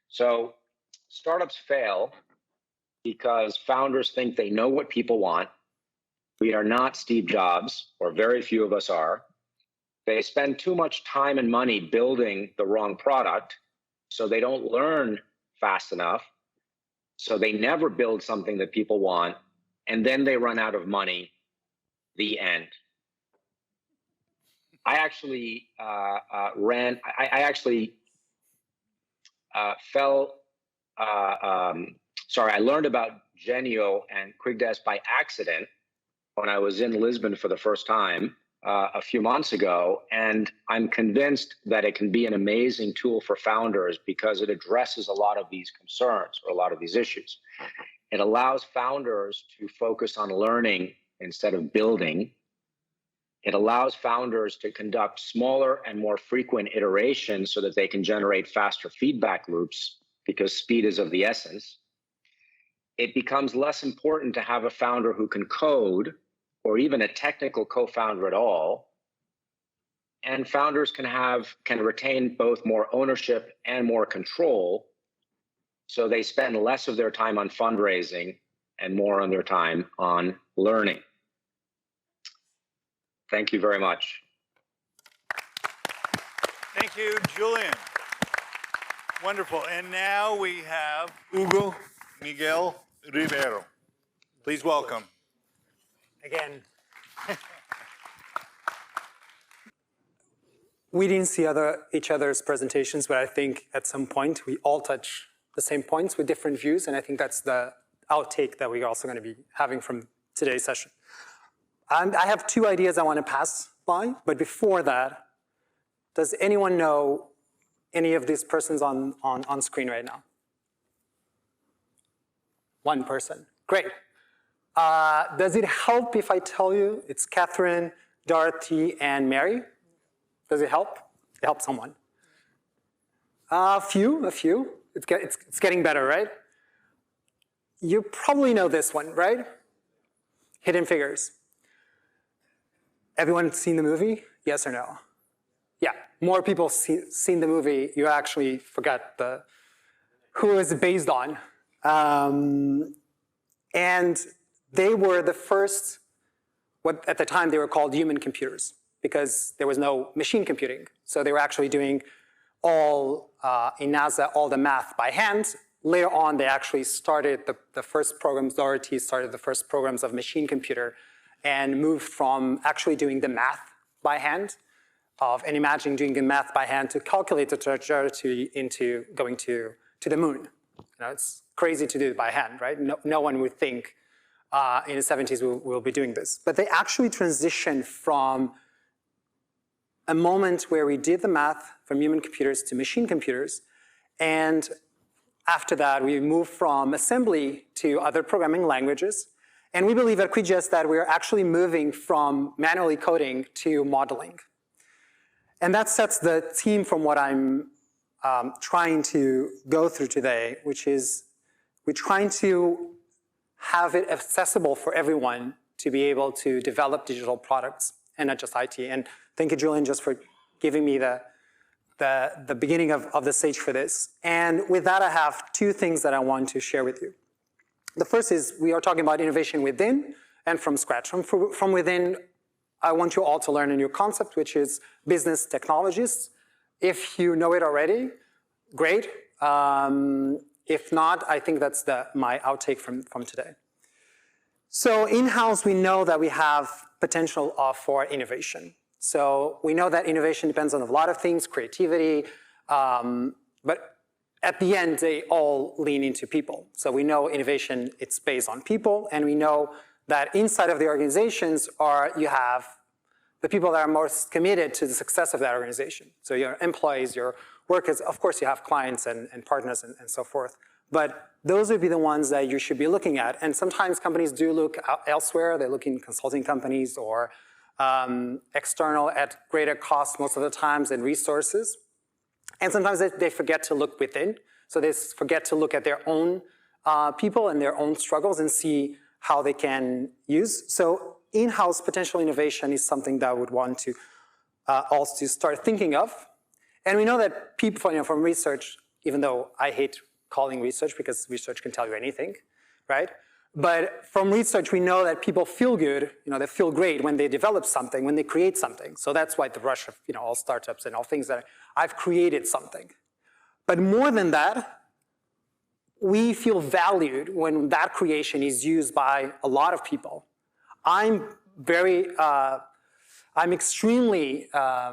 So startups fail because founders think they know what people want. We are not Steve Jobs, or very few of us are. They spend too much time and money building the wrong product, so they don't learn fast enough. So they never build something that people want, and then they run out of money. The end. I actually I learned about Genio and QuickDesk by accident when I was in Lisbon for the first time a few months ago, and I'm convinced that it can be an amazing tool for founders because it addresses a lot of these concerns or a lot of these issues. It allows founders to focus on learning instead of building. It allows founders to conduct smaller and more frequent iterations so that they can generate faster feedback loops because speed is of the essence. It becomes less important to have a founder who can code or even a technical co-founder at all. And founders can retain both more ownership and more control, so they spend less of their time on fundraising and more on their time on learning. Thank you very much. Thank you, Julien. Wonderful. And now we have Hugo Miguel Ribeiro. Please welcome. Again. We didn't see each other's presentations, but I think at some point we all touch the same points with different views, and I think that's the outtake that we're also going to be having from today's session. And I have two ideas I want to pass by, but before that, does anyone know any of these persons on screen right now? One person. Great. Does it help if I tell you it's Catherine, Dorothy, and Mary? Does it help? It helps someone. A few. It's getting better, right? You probably know this one, right? Hidden Figures. Everyone seen the movie? Yes or no? Yeah, more people seen the movie. You actually forgot who it's based on. And they were the first, what at the time they were called human computers, because there was no machine computing. So they were actually doing all, in NASA, all the math by hand. Later on, they actually started the first programs, Dorothy started the first programs of machine computer and moved from actually doing the math by hand and imagining doing the math by hand to calculate the trajectory into going to the moon. It's crazy to do it by hand, right? No one would think in the 70s we'll be doing this. But they actually transitioned from a moment where we did the math from human computers to machine computers, and after that we moved from assembly to other programming languages. And we believe at QuickDesk that we're actually moving from manually coding to modeling. And that sets the theme from what I'm trying to go through today, which is we're trying to have it accessible for everyone to be able to develop digital products and not just IT. And thank you, Julien, just for giving me the beginning of the stage for this. And with that, I have two things that I want to share with you. The first is we are talking about innovation within and from scratch. From within, I want you all to learn a new concept, which is business technologists. If you know it already, great. If not, I think that's my outtake from today. So in-house, we know that we have potential for innovation. So we know that innovation depends on a lot of things, creativity, but at the end, they all lean into people. So we know innovation, it's based on people, and we know that inside of the organizations you have the people that are most committed to the success of that organization. So your employees, your workers, of course you have clients and partners and so forth. But those would be the ones that you should be looking at. And sometimes companies do look elsewhere. They look in consulting companies or external at greater cost most of the times and resources. And sometimes they forget to look within. So they forget to look at their own people and their own struggles and see how they can use. So in-house potential innovation is something that I would want to also start thinking of. And we know that people, from research, even though I hate calling research because research can tell you anything, right? But from research, we know that people feel good, they feel great when they develop something, when they create something. So that's why the rush of, all startups and all things that I've created something. But more than that, we feel valued when that creation is used by a lot of people. I'm extremely, I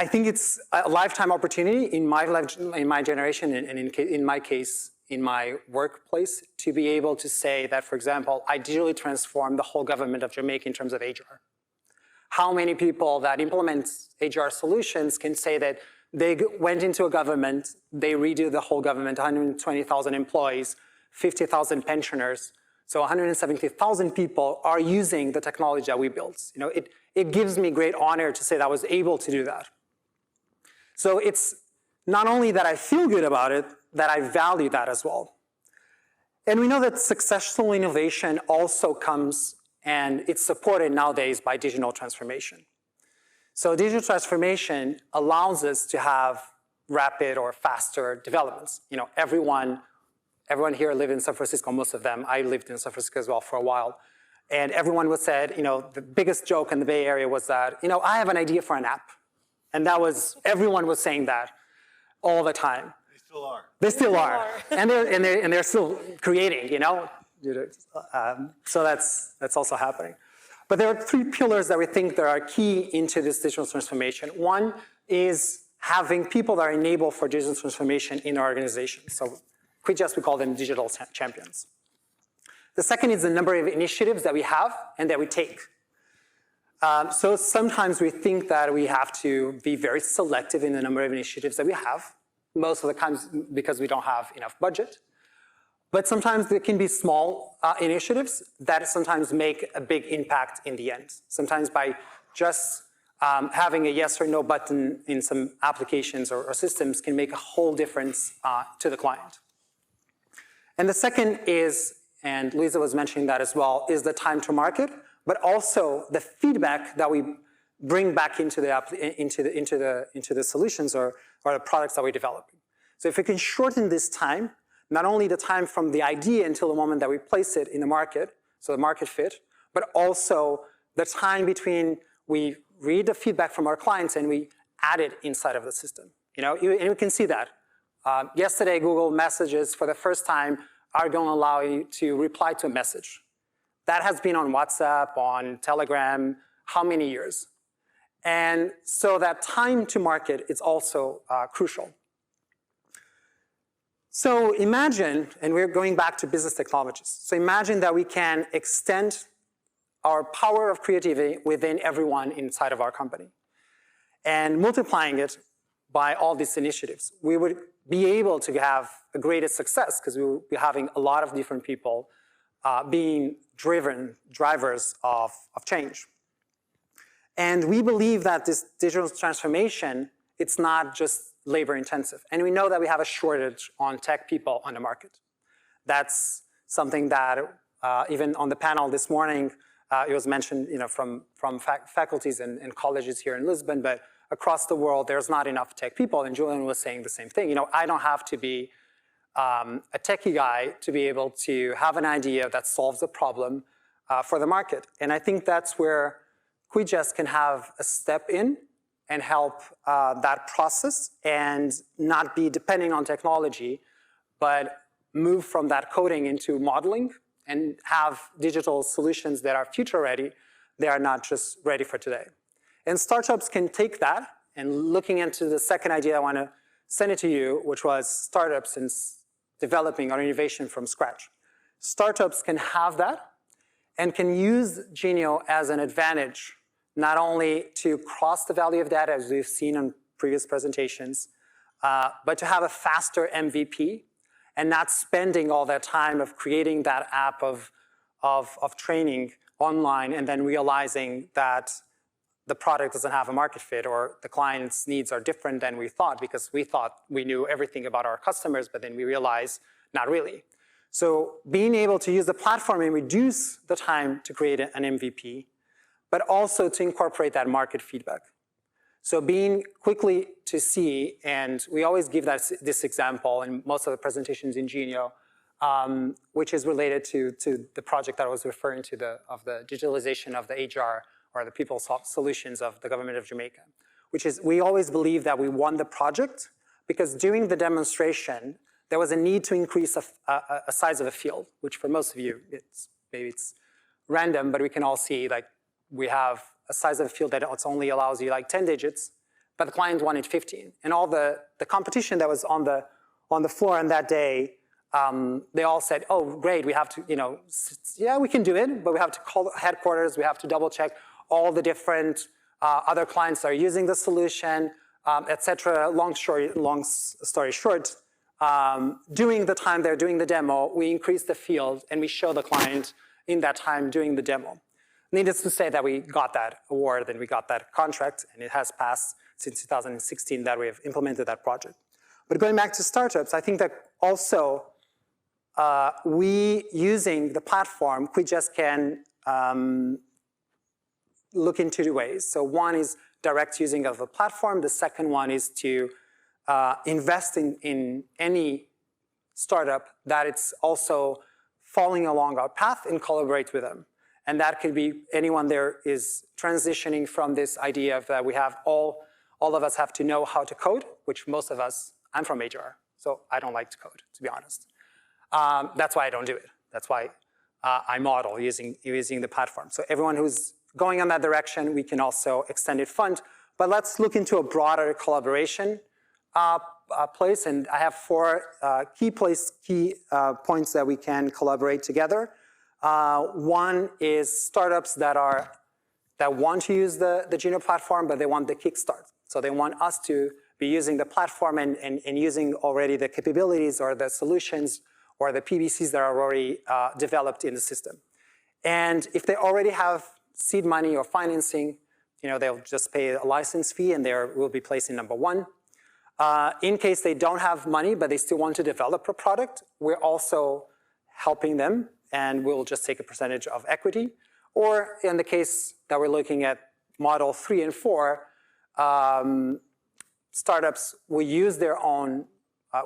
think it's a lifetime opportunity in my generation and in my case, in my workplace, to be able to say that, for example, I digitally transformed the whole government of Jamaica in terms of HR. How many people that implement HR solutions can say that they went into a government, they redo the whole government, 120,000 employees, 50,000 pensioners, so 170,000 people are using the technology that we built. It gives me great honor to say that I was able to do that. So it's not only that I feel good about it, that I value that as well. And we know that successful innovation also comes, and it's supported nowadays by digital transformation. So digital transformation allows us to have rapid or faster developments. Everyone here lived in San Francisco, most of them. I lived in San Francisco as well for a while. And everyone would say, the biggest joke in the Bay Area was that, I have an idea for an app. And everyone was saying that all the time. They still are. They still are. And they're still creating, so that's also happening. But there are three pillars that we think that are key into this digital transformation. One is having people that are enabled for digital transformation in our organization. So we call them digital champions. The second is the number of initiatives that we have and that we take. So sometimes we think that we have to be very selective in the number of initiatives that we have, most of the times because we don't have enough budget. But sometimes there can be small initiatives that sometimes make a big impact in the end. Sometimes by just having a yes or no button in some applications or systems can make a whole difference to the client. And the second is, and Luísa was mentioning that as well, is the time to market, but also the feedback that we bring back into the solutions or the products that we're developing. So if we can shorten this time, not only the time from the idea until the moment that we place it in the market, so the market fit, but also the time between we read the feedback from our clients and we add it inside of the system. And you can see that. Yesterday, Google Messages for the first time are going to allow you to reply to a message. That has been on WhatsApp, on Telegram, how many years? And so that time to market is also crucial. So imagine, and we're going back to business technologies. So imagine that we can extend our power of creativity within everyone inside of our company and multiplying it by all these initiatives. We would be able to have the greatest success because we will be having a lot of different people being drivers of change. And we believe that this digital transformation, it's not just labor intensive. And we know that we have a shortage on tech people on the market. That's something that even on the panel this morning, it was mentioned from faculties and colleges here in Lisbon, but across the world, there's not enough tech people. And Julien was saying the same thing. I don't have to be a techie guy to be able to have an idea that solves a problem for the market. And I think that's where Quidgest can have a step in and help that process and not be depending on technology, but move from that coding into modeling and have digital solutions that are future ready. They are not just ready for today. And startups can take that, and looking into the second idea I want to send it to you, which was startups and developing our innovation from scratch. Startups can have that and can use Genio as an advantage, not only to cross the value of data, as we've seen on previous presentations, but to have a faster MVP and not spending all that time of creating that app of training online and then realizing that the product doesn't have a market fit or the client's needs are different than we thought, because we thought we knew everything about our customers, but then we realized not really. So being able to use the platform and reduce the time to create an MVP, but also to incorporate that market feedback. So being quickly to see, and we always give this example in most of the presentations in Genio, which is related to the project that I was referring to, of the digitalization of the HR or the people solutions of the government of Jamaica, which is we always believe that we won the project because during the demonstration, there was a need to increase a size of a field, which for most of you, maybe it's random, but we can all see like we have a size of a field that only allows you like 10 digits, but the client wanted 15. And all the competition that was on the floor on that day, they all said, oh, great, we have to, yeah, we can do it, but we have to call headquarters, we have to double check all the different other clients that are using the solution, et cetera. Long story short, during the time they're doing the demo, we increase the field and we show the client in that time doing the demo. Needless to say that we got that award and we got that contract, and it has passed since 2016 that we have implemented that project. But going back to startups, I think that also we, using the platform, we just can look into two ways. So one is direct using of the platform. The second one is to invest in any startup that it's also following along our path and collaborate with them. And that could be anyone there is transitioning from this idea of that we have all of us have to know how to code, which most of us, I'm from HR, so I don't like to code, to be honest. That's why I don't do it. That's why I model using the platform. So everyone who's going on that direction, we can also extend it fund. But let's look into a broader collaboration place, and I have four key points that we can collaborate together. One is startups that want to use the Genio platform, but they want the kickstart. So they want us to be using the platform and using already the capabilities or the solutions or the PBCs that are already developed in the system. And if they already have seed money or financing, they'll just pay a license fee and they will be placed in number one. In case they don't have money, but they still want to develop a product, we're also helping them, and we'll just take a percentage of equity. Or in the case that we're looking at model 3 and 4, startups will use their own,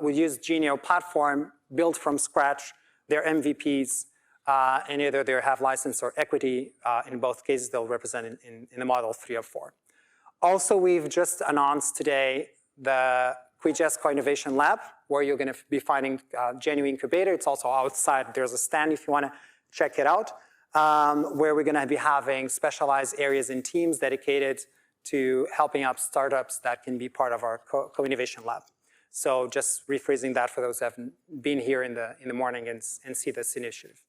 will use Genio platform, build from scratch their MVPs, and either they have license or equity. In both cases, they'll represent in the model 3 or 4. Also, we've just announced today the QuiJess Co-Innovation Lab, where you're going to be finding Genio Incubator. It's also outside. There's a stand if you want to check it out, where we're going to be having specialized areas and teams dedicated to helping up startups that can be part of our Co-Innovation Lab. So just rephrasing that for those who haven't been here in the morning and see this initiative.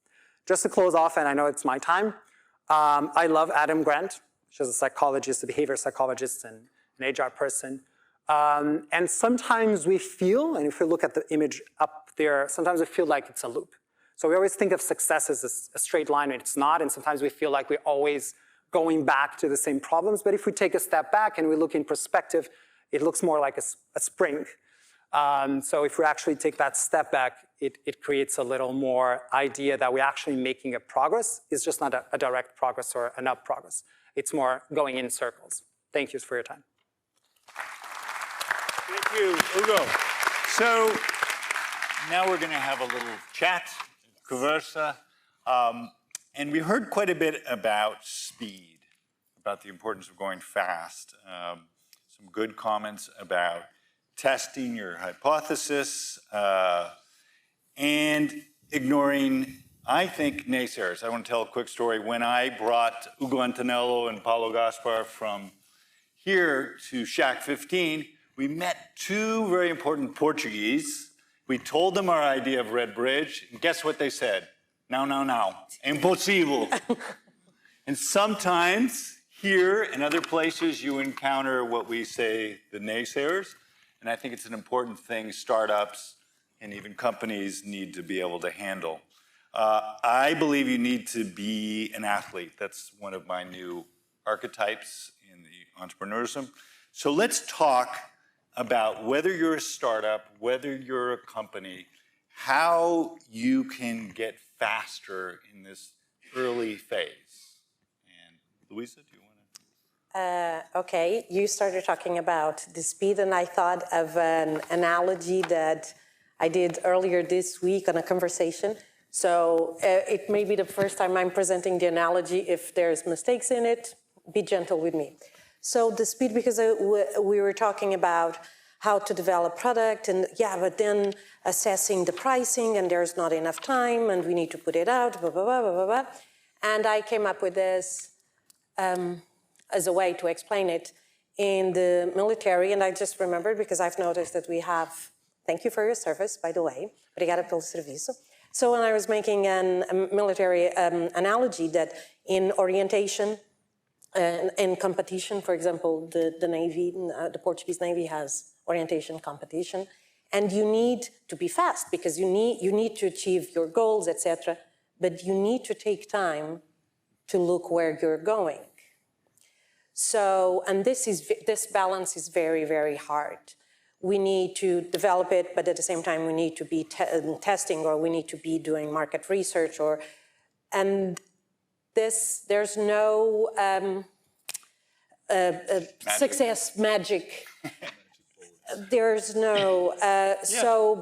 Just to close off, and I know it's my time, I love Adam Grant. She's a psychologist, a behavior psychologist, and an HR person. And sometimes we feel, and if we look at the image up there, sometimes we feel like it's a loop. So we always think of success as a straight line, and it's not. And sometimes we feel like we're always going back to the same problems. But if we take a step back and we look in perspective, it looks more like a spring. So if we actually take that step back, it creates a little more idea that we're actually making a progress. It's just not a direct progress or an up progress. It's more going in circles. Thank you for your time. Thank you, Hugo. So now we're going to have a little chat, conversa. And we heard quite a bit about speed, about the importance of going fast. some good comments about testing your hypothesis and ignoring, I think, naysayers. I want to tell a quick story. When I brought Ugo Antonello and Paulo Gaspar from here to Shack 15, we met two very important Portuguese. We told them our idea of Red Bridge, and guess what they said? No, no, no, impossible. And sometimes here and other places you encounter what we say the naysayers, and I think it's an important thing startups and even companies need to be able to handle. I believe you need to be an athlete. That's one of my new archetypes in the entrepreneurism. So let's talk about whether you're a startup, whether you're a company, how you can get faster in this early phase. And Luísa, do you want to? Okay, you started talking about the speed, and I thought of an analogy that I did earlier this week on a conversation. So it may be the first time I'm presenting the analogy. If there's mistakes in it, be gentle with me. So the speed, because we were talking about how to develop product, and yeah, but then assessing the pricing, and there's not enough time, and we need to put it out, blah, blah, blah, blah, blah, blah. And I came up with this as a way to explain it in the military, and I just remembered because I've noticed that we have, thank you for your service, by the way, obrigada pelo serviço. So when I was making a military analogy that in orientation and in competition, for example, the Navy, the Portuguese Navy has orientation competition, and you need to be fast because you need to achieve your goals, etc. But you need to take time to look where you're going. So, and this balance is very, very hard. We need to develop it, but at the same time, we need to be testing, or we need to be doing market research, and there's no success magic. There's no,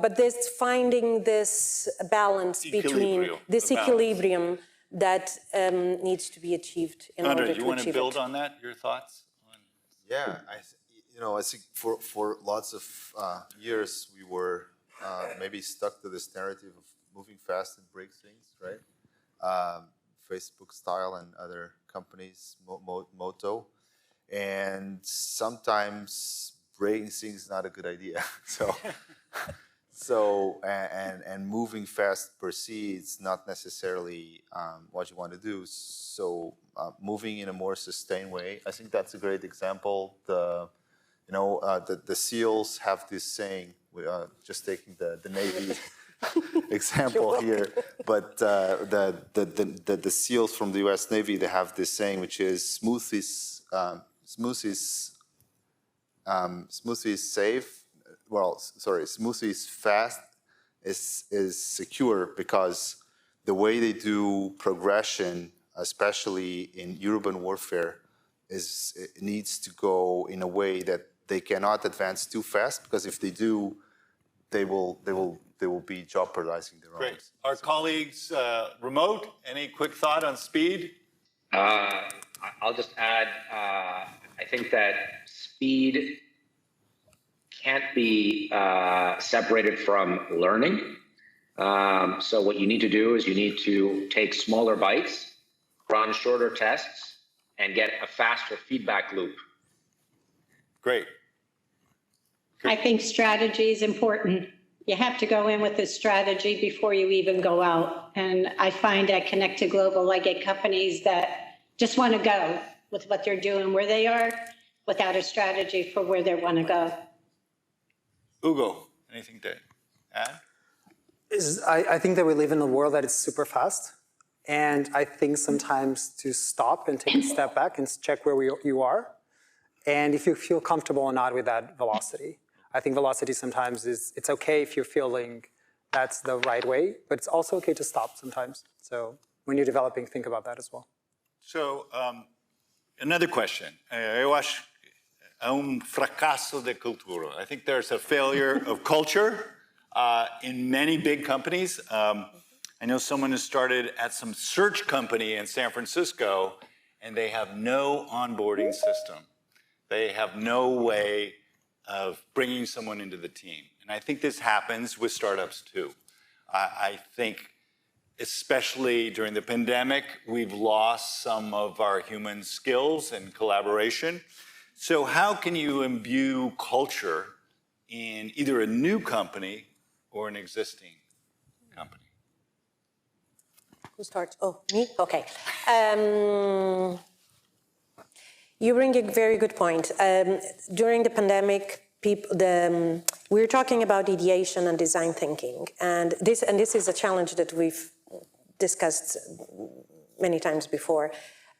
but this finding this balance between this equilibrium that needs to be achieved in order to achieve it. André, you want to build on that, your thoughts? Yeah, I think for lots of years we were maybe stuck to this narrative of moving fast and break things, right? Facebook style and other companies, motto. And sometimes breaking things is not a good idea. And moving fast per se, it's not necessarily what you want to do. So moving in a more sustained way, I think that's a great example. The SEALs have this saying, just taking the Navy example here, but the SEALs from the US Navy, they have this saying, which is smooth is safe. Well, sorry, smooth is fast, is secure, because the way they do progression, especially in urban warfare, it needs to go in a way that they cannot advance too fast, because if they do, they will be jeopardizing their Great. lives. Our colleagues remote, any quick thought on speed? I'll just add, I think that speed can't be separated from learning. So what you need to do is you need to take smaller bites, run shorter tests, and get a faster feedback loop. Great. I think strategy is important. You have to go in with a strategy before you even go out. And I find at Connect to Global, I get companies that just want to go with what they're doing where they are without a strategy for where they want to go. Hugo, anything to add? I think that we live in a world that is super fast. And I think sometimes to stop and take a step back and check where you are. And if you feel comfortable or not with that velocity. I think velocity sometimes it's okay if you're feeling that's the right way, but it's also okay to stop sometimes. So when you're developing, think about that as well. So, another question. Eu acho fracasso de cultura. I think there's a failure of culture in many big companies. I know someone has started at some search company in San Francisco, and they have no onboarding system. They have no way of bringing someone into the team. And I think this happens with startups too. I think especially during the pandemic, we've lost some of our human skills and collaboration. So how can you imbue culture in either a new company or an existing company? Who starts? Oh, me? Okay. You bring a very good point. During the pandemic, we're talking about ideation and design thinking, and this is a challenge that we've discussed many times before.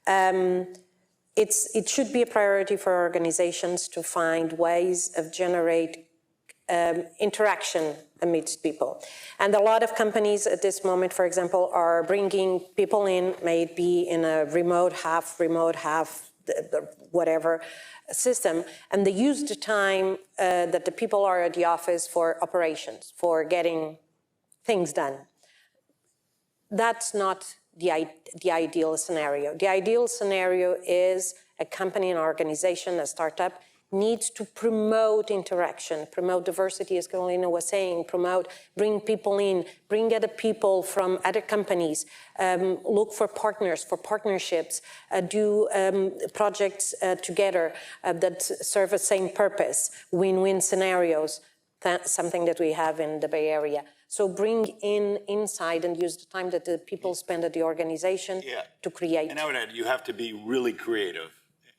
It should be a priority for organizations to find ways of generate interaction amidst people. And a lot of companies at this moment, for example, are bringing people in, maybe in a remote half, whatever system, and they use the time that the people are at the office for operations, for getting things done. That's not the ideal scenario. The ideal scenario is a company, an organization, a startup needs to promote interaction, promote diversity, as Carolina was saying, bring people in, bring other people from other companies, look for partners, for partnerships, do projects together that serve the same purpose, win-win scenarios, something that we have in the Bay Area. So bring in insight and use the time that the people spend at the organization to create. And I would add, you have to be really creative.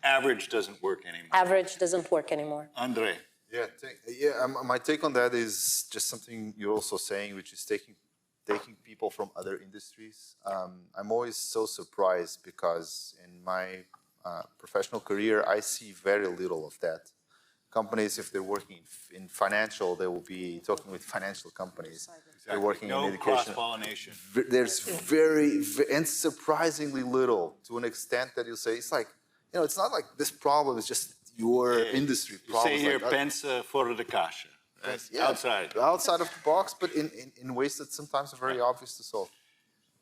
Average doesn't work anymore. Average doesn't work anymore. André. My take on that is just something you're also saying, which is taking people from other industries. I'm always so surprised because in my professional career, I see very little of that. Companies, if they're working in financial, they will be talking with financial companies. Exactly. They're working in education. Cross-pollination. There's and surprisingly little, to an extent that you say, it's like, it's not like this problem is just your industry problem. You say here, pensa fora da caixa. Outside. Outside of the box, but in ways that sometimes are very obvious to solve.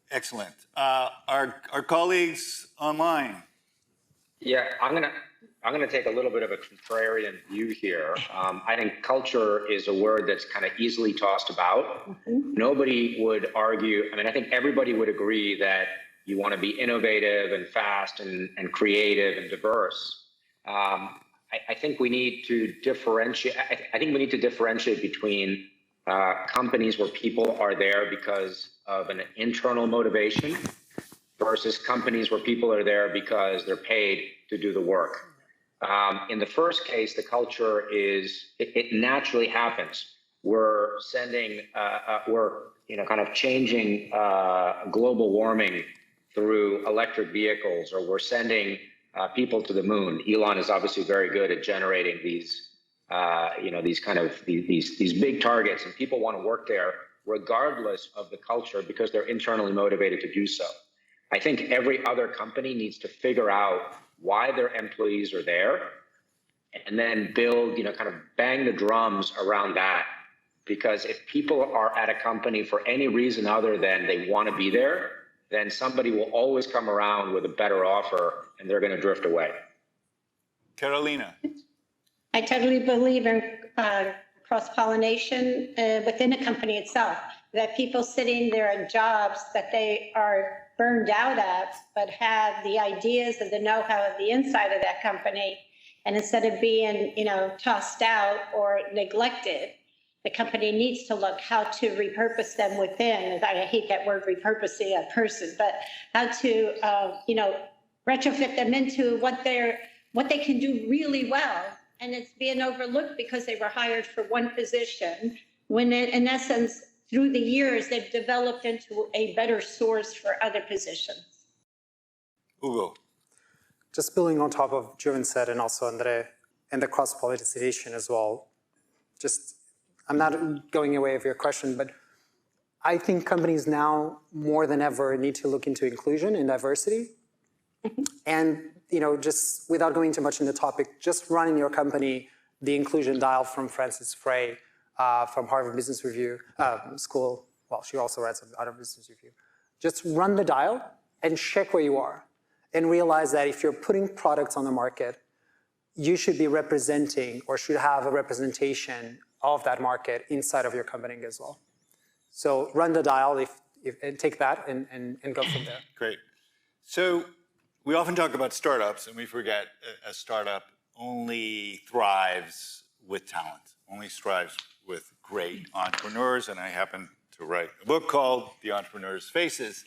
Excellent. Our colleagues online. Yeah, I'm gonna take a little bit of a contrarian view here. I think culture is a word that's kind of easily tossed about. Mm-hmm. Nobody would argue. I think everybody would agree that you want to be innovative and fast and creative and diverse. I think we need to differentiate. I think we need to differentiate between companies where people are there because of an internal motivation versus companies where people are there because they're paid to do the work. In the first case, the culture it naturally happens. We're sending, we're kind of changing global warming through electric vehicles, or we're sending people to the moon. Elon is obviously very good at generating these, these big targets, and people want to work there regardless of the culture because they're internally motivated to do so. I think every other company needs to figure out why their employees are there, and then build, kind of bang the drums around that. Because if people are at a company for any reason other than they want to be there, then somebody will always come around with a better offer and they're going to drift away. Carolina. I totally believe in cross-pollination within a company itself, that people sitting there in jobs that they are burned out at, but have the ideas and the know-how of the inside of that company. And instead of being, tossed out or neglected, the company needs to look how to repurpose them within. I hate that word, repurposing a person, but how to, retrofit them into what they can do really well. And it's being overlooked because they were hired for one position, when in essence, through the years, they've developed into a better source for other positions. Hugo. Just building on top of Juven said, and also André, and the cross-politicization as well. I'm not going away of your question, but I think companies now more than ever need to look into inclusion and diversity. And, just without going too much into the topic, just run in your company the inclusion dial from Frances Frey from Harvard Business Review School. Well, she also writes at Harvard Business Review. Just run the dial and check where you are and realize that if you're putting products on the market you should be representing or should have a representation of that market inside of your company as well. So run the dial and take that and go from there. Great. So we often talk about startups and we forget a startup only thrives with talent, only strives with great entrepreneurs. And I happen to write a book called The Entrepreneur's Faces.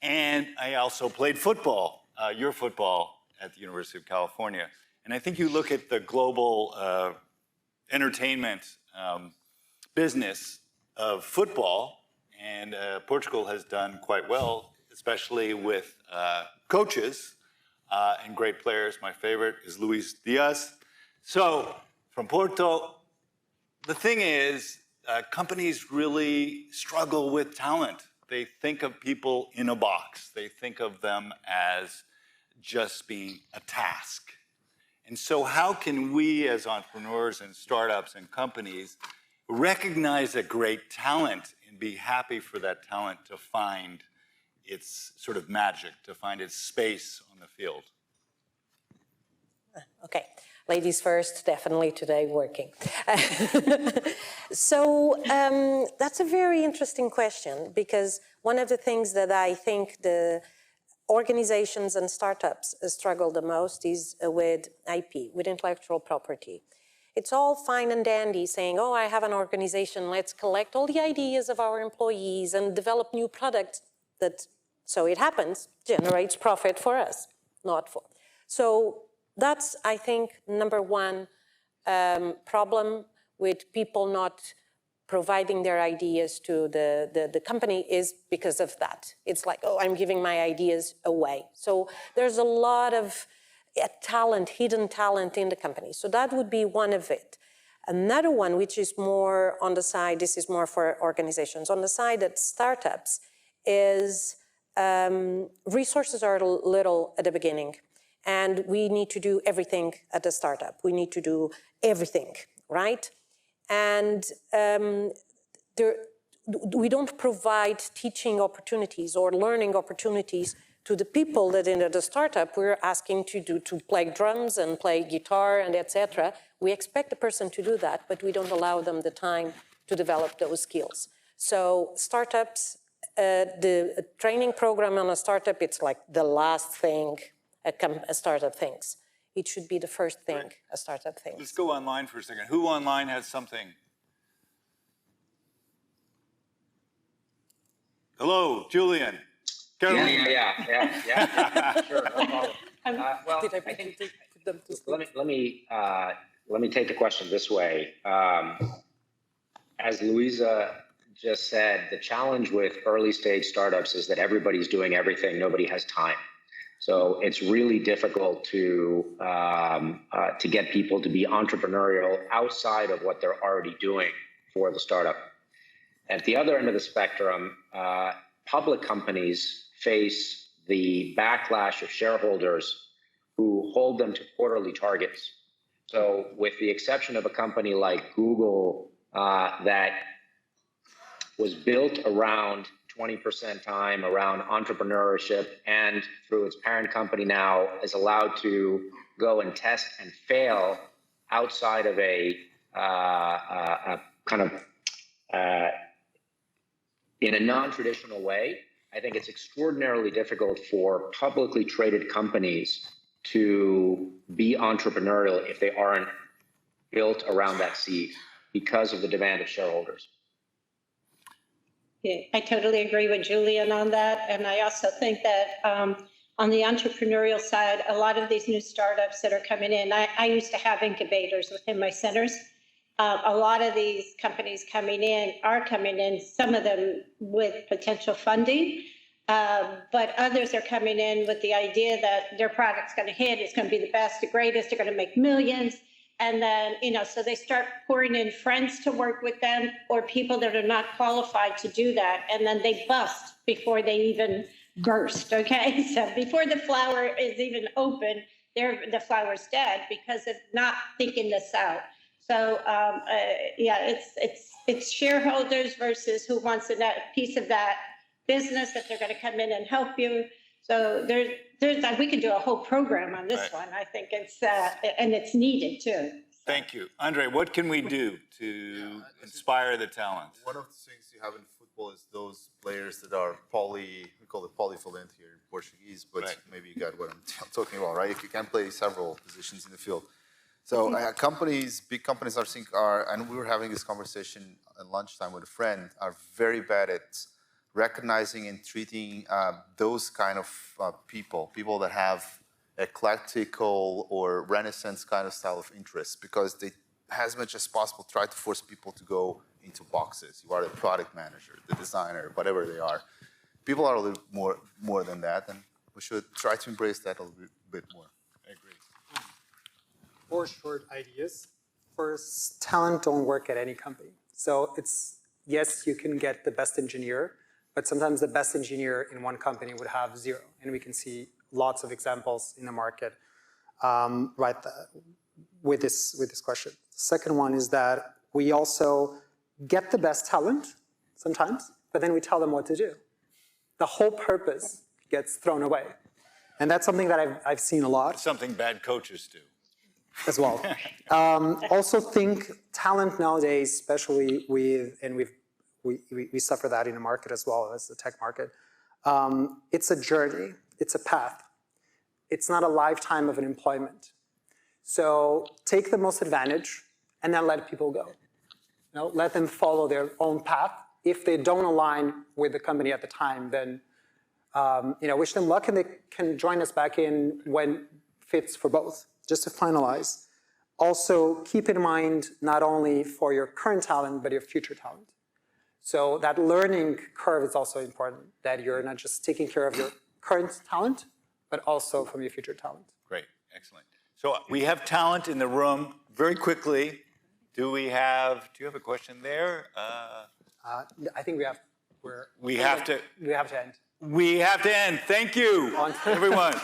And I also played football, your football at the University of California. And I think you look at the global entertainment business of football, and Portugal has done quite well, especially with coaches and great players. My favorite is Luis Diaz. So from Porto, the thing is, companies really struggle with talent. They think of people in a box. They think of them as just being a task. And so how can we as entrepreneurs and startups and companies recognize a great talent and be happy for that talent to find its sort of magic, to find its space on the field? Okay, ladies first, definitely today working. So that's a very interesting question, because one of the things that I think the organizations and startups struggle the most is with IP, with intellectual property. It's all fine and dandy saying, oh, I have an organization, let's collect all the ideas of our employees and develop new products that, so it happens, generates profit for us, not for. So that's, I think, number one problem with people not providing their ideas to the company is because of that. It's like, oh, I'm giving my ideas away. So there's a lot of talent, hidden talent in the company. So that would be one of it. Another one, which is more on the side, this is more for organizations, on the side at startups, is resources are little at the beginning. And we need to do everything at the startup. We need to do everything, right? And we don't provide teaching opportunities or learning opportunities to the people that in the startup we're asking to play drums and play guitar and etc. We expect the person to do that, but we don't allow them the time to develop those skills. So startups, the training program on a startup, it's like the last thing a startup thinks. It should be the first thing a startup thinks. Let's go online for a second. Who online has something? Hello, Julian. Yeah. Sure, no problem. Well, I think let me take the question this way. As Luísa just said, the challenge with early stage startups is that everybody's doing everything. Nobody has time. So it's really difficult to get people to be entrepreneurial outside of what they're already doing for the startup. At the other end of the spectrum, public companies face the backlash of shareholders who hold them to quarterly targets. So with the exception of a company like Google that was built around 20% time around entrepreneurship, and through its parent company now is allowed to go and test and fail outside of a kind of in a non-traditional way. I think it's extraordinarily difficult for publicly traded companies to be entrepreneurial if they aren't built around that seed because of the demand of shareholders. Yeah, I totally agree with Julian on that. And I also think that on the entrepreneurial side, a lot of these new startups that are coming in, I used to have incubators within my centers. A lot of these companies are coming in, some of them with potential funding, but others are coming in with the idea that their product's going to hit, it's going to be the best, the greatest, they're going to make millions. And then, so they start pouring in friends to work with them or people that are not qualified to do that. And then they bust before they even burst, okay? So before the flower is even open, the flower's dead because of not thinking this out. So, it's shareholders versus who wants a piece of that business that they're going to come in and help you. So we could do a whole program on this one. I think it's, and it's needed too. Thank you. Andre, what can we do to inspire the talent? One of the things you have in football is those players that are we call it polyvalent here in Portuguese, but maybe you got what I'm talking about, right? If you can play several positions in the field. So big companies and we were having this conversation at lunchtime with a friend, are very bad at recognizing and treating those kind of people that have eclectical or Renaissance kind of style of interest, because they, as much as possible, try to force people to go into boxes. You are the product manager, the designer, whatever they are. People are a little more than that, and we should try to embrace that a little bit more. I agree. 4 short ideas. First, talent don't work at any company. So it's, yes, you can get the best engineer, but sometimes the best engineer in one company would have 0. And we can see lots of examples in the market with this question. The second one is that we also get the best talent sometimes, but then we tell them what to do. The whole purpose gets thrown away. And that's something that I've seen a lot. Something bad coaches do. As well. Also think talent nowadays, especially we suffer that in the market as well as the tech market. It's a journey, it's a path. It's not a lifetime of an employment. So take the most advantage and then let people go. Let them follow their own path. If they don't align with the company at the time, then wish them luck and they can join us back in when fits for both. Just to finalize, also keep in mind not only for your current talent, but your future talent. So that learning curve is also important, that you're not just taking care of your current talent, but also from your future talent. Great, excellent. So we have talent in the room. Very quickly, do you have a question there? I think we have to end. We have to end. Thank you, everyone.